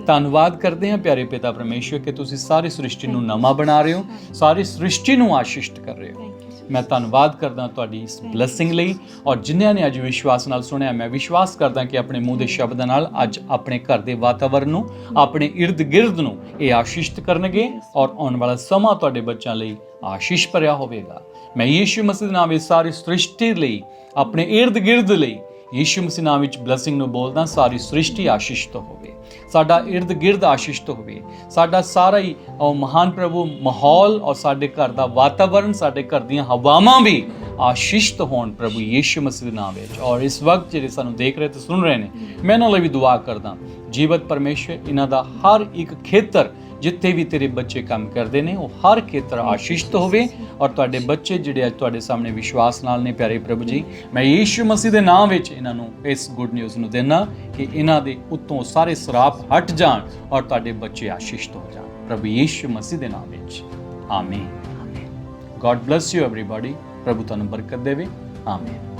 [SPEAKER 1] ਧੰਨਵਾਦ ਕਰਦੇ ਹਾਂ ਪਿਆਰੇ ਪਿਤਾ ਪਰਮੇਸ਼ਰ ਕਿ ਤੁਸੀਂ ਸਾਰੀ ਸ੍ਰਿਸ਼ਟੀ ਨੂੰ ਨਵਾਂ ਬਣਾ ਰਹੇ ਹੋ, ਸਾਰੀ ਸ੍ਰਿਸ਼ਟੀ ਨੂੰ ਆਸ਼ੀਸ਼ਿਤ ਕਰ ਰਹੇ ਹੋ। ਮੈਂ ਧੰਨਵਾਦ ਕਰਦਾ ਤੁਹਾਡੀ ਇਸ ਬਲੈਸਿੰਗ ਲਈ ਔਰ ਜਿਨ੍ਹਾਂ ਨੇ ਅੱਜ ਵਿਸ਼ਵਾਸ ਨਾਲ ਸੁਣਿਆ, ਮੈਂ ਵਿਸ਼ਵਾਸ ਕਰਦਾ ਕਿ ਆਪਣੇ ਮੂੰਹ ਦੇ ਸ਼ਬਦਾਂ ਨਾਲ ਅੱਜ ਆਪਣੇ ਘਰ ਦੇ ਵਾਤਾਵਰਨ ਨੂੰ, ਆਪਣੇ ਇਰਦ ਗਿਰਦ ਨੂੰ ਇਹ ਆਸ਼ੀਸ਼ਿਤ ਕਰਨਗੇ ਔਰ ਆਉਣ ਵਾਲਾ ਸਮਾਂ ਤੁਹਾਡੇ ਬੱਚਿਆਂ ਲਈ ਆਸ਼ੀਸ਼ ਭਰਿਆ ਹੋਵੇਗਾ। ਮੈਂ ਯੀਸ਼ੂ ਮਸੀਹ ਦੇ ਨਾਮ ਵਿੱਚ ਸਾਰੀ ਸ੍ਰਿਸ਼ਟੀ ਲਈ, ਆਪਣੇ ਇਰਦ ਗਿਰਦ ਲਈ ਯੀਸ਼ੂ ਮਸੀਹ ਨਾਮ ਵਿੱਚ ਬਲੈਸਿੰਗ ਨੂੰ ਬੋਲਦਾ। ਸਾਰੀ ਸ੍ਰਿਸ਼ਟੀ ਆਸ਼ੀਸ਼ਿਤ ਹੋਵੇ, ਸਾਡਾ ਇਰਦ ਗਿਰਦ ਆਸ਼ੀਸ਼ਿਤ ਹੋਵੇ, ਸਾਡਾ ਸਾਰਾ ਹੀ ਉਹ ਮਹਾਨ ਪ੍ਰਭੂ ਮਾਹੌਲ ਔਰ ਸਾਡੇ ਘਰ ਦਾ ਵਾਤਾਵਰਨ, ਸਾਡੇ ਘਰ ਦੀਆਂ ਹਵਾਵਾਂ ਵੀ ਆਸ਼ੀਸ਼ਿਤ ਹੋਣ ਪ੍ਰਭੂ ਯੀਸ਼ੂ ਮਸੀਹ ਦੇ ਨਾਮ ਵਿੱਚ। ਔਰ ਇਸ ਵਕਤ ਜਿਹੜੇ ਸਾਨੂੰ ਦੇਖ ਰਹੇ ਤੇ ਸੁਣ ਰਹੇ ਨੇ, ਮੈਂ ਇਹਨਾਂ ਲਈ ਵੀ ਦੁਆ ਕਰਦਾ, ਜੀਵਤ ਪਰਮੇਸ਼ਰ, ਇਹਨਾਂ ਦਾ ਹਰ ਇੱਕ ਖੇਤਰ ਜਿੱਥੇ ਵੀ ਤੇਰੇ ਬੱਚੇ ਕੰਮ ਕਰਦੇ ਨੇ, ਉਹ ਹਰ ਖੇਤਰ ਆਸ਼ੀਸ਼ਿਤ ਹੋਵੇ ਔਰ ਤੁਹਾਡੇ ਬੱਚੇ ਜਿਹੜੇ ਅੱਜ ਤੁਹਾਡੇ ਸਾਹਮਣੇ ਵਿਸ਼ਵਾਸ ਨਾਲ ਨੇ ਪਿਆਰੇ ਪ੍ਰਭੂ ਜੀ, ਮੈਂ ਯੀਸ਼ੂ ਮਸੀਹ ਦੇ ਨਾਮ ਵਿੱਚ ਇਹਨਾਂ ਨੂੰ ਇਸ ਗੁੱਡ ਨਿਊਜ਼ ਨੂੰ ਦੇਣਾ ਕਿ ਇਹਨਾਂ ਦੇ ਉੱਤੋਂ ਸਾਰੇ ਸਰਾਪ ਹਟ ਜਾਣ ਔਰ ਤੁਹਾਡੇ ਬੱਚੇ ਆਸ਼ੀਸ਼ਿਤ ਹੋ ਜਾਣ ਪ੍ਰਭੂ ਯੀਸ਼ੂ ਮਸੀਹ ਦੇ ਨਾਮ ਵਿੱਚ। ਆਮੀਨ। God bless you everybody. ਪ੍ਰਭੂ ਤੁਹਾਨੂੰ ਬਰਕਤ ਦੇਵੇ। ਆਮੀਨ।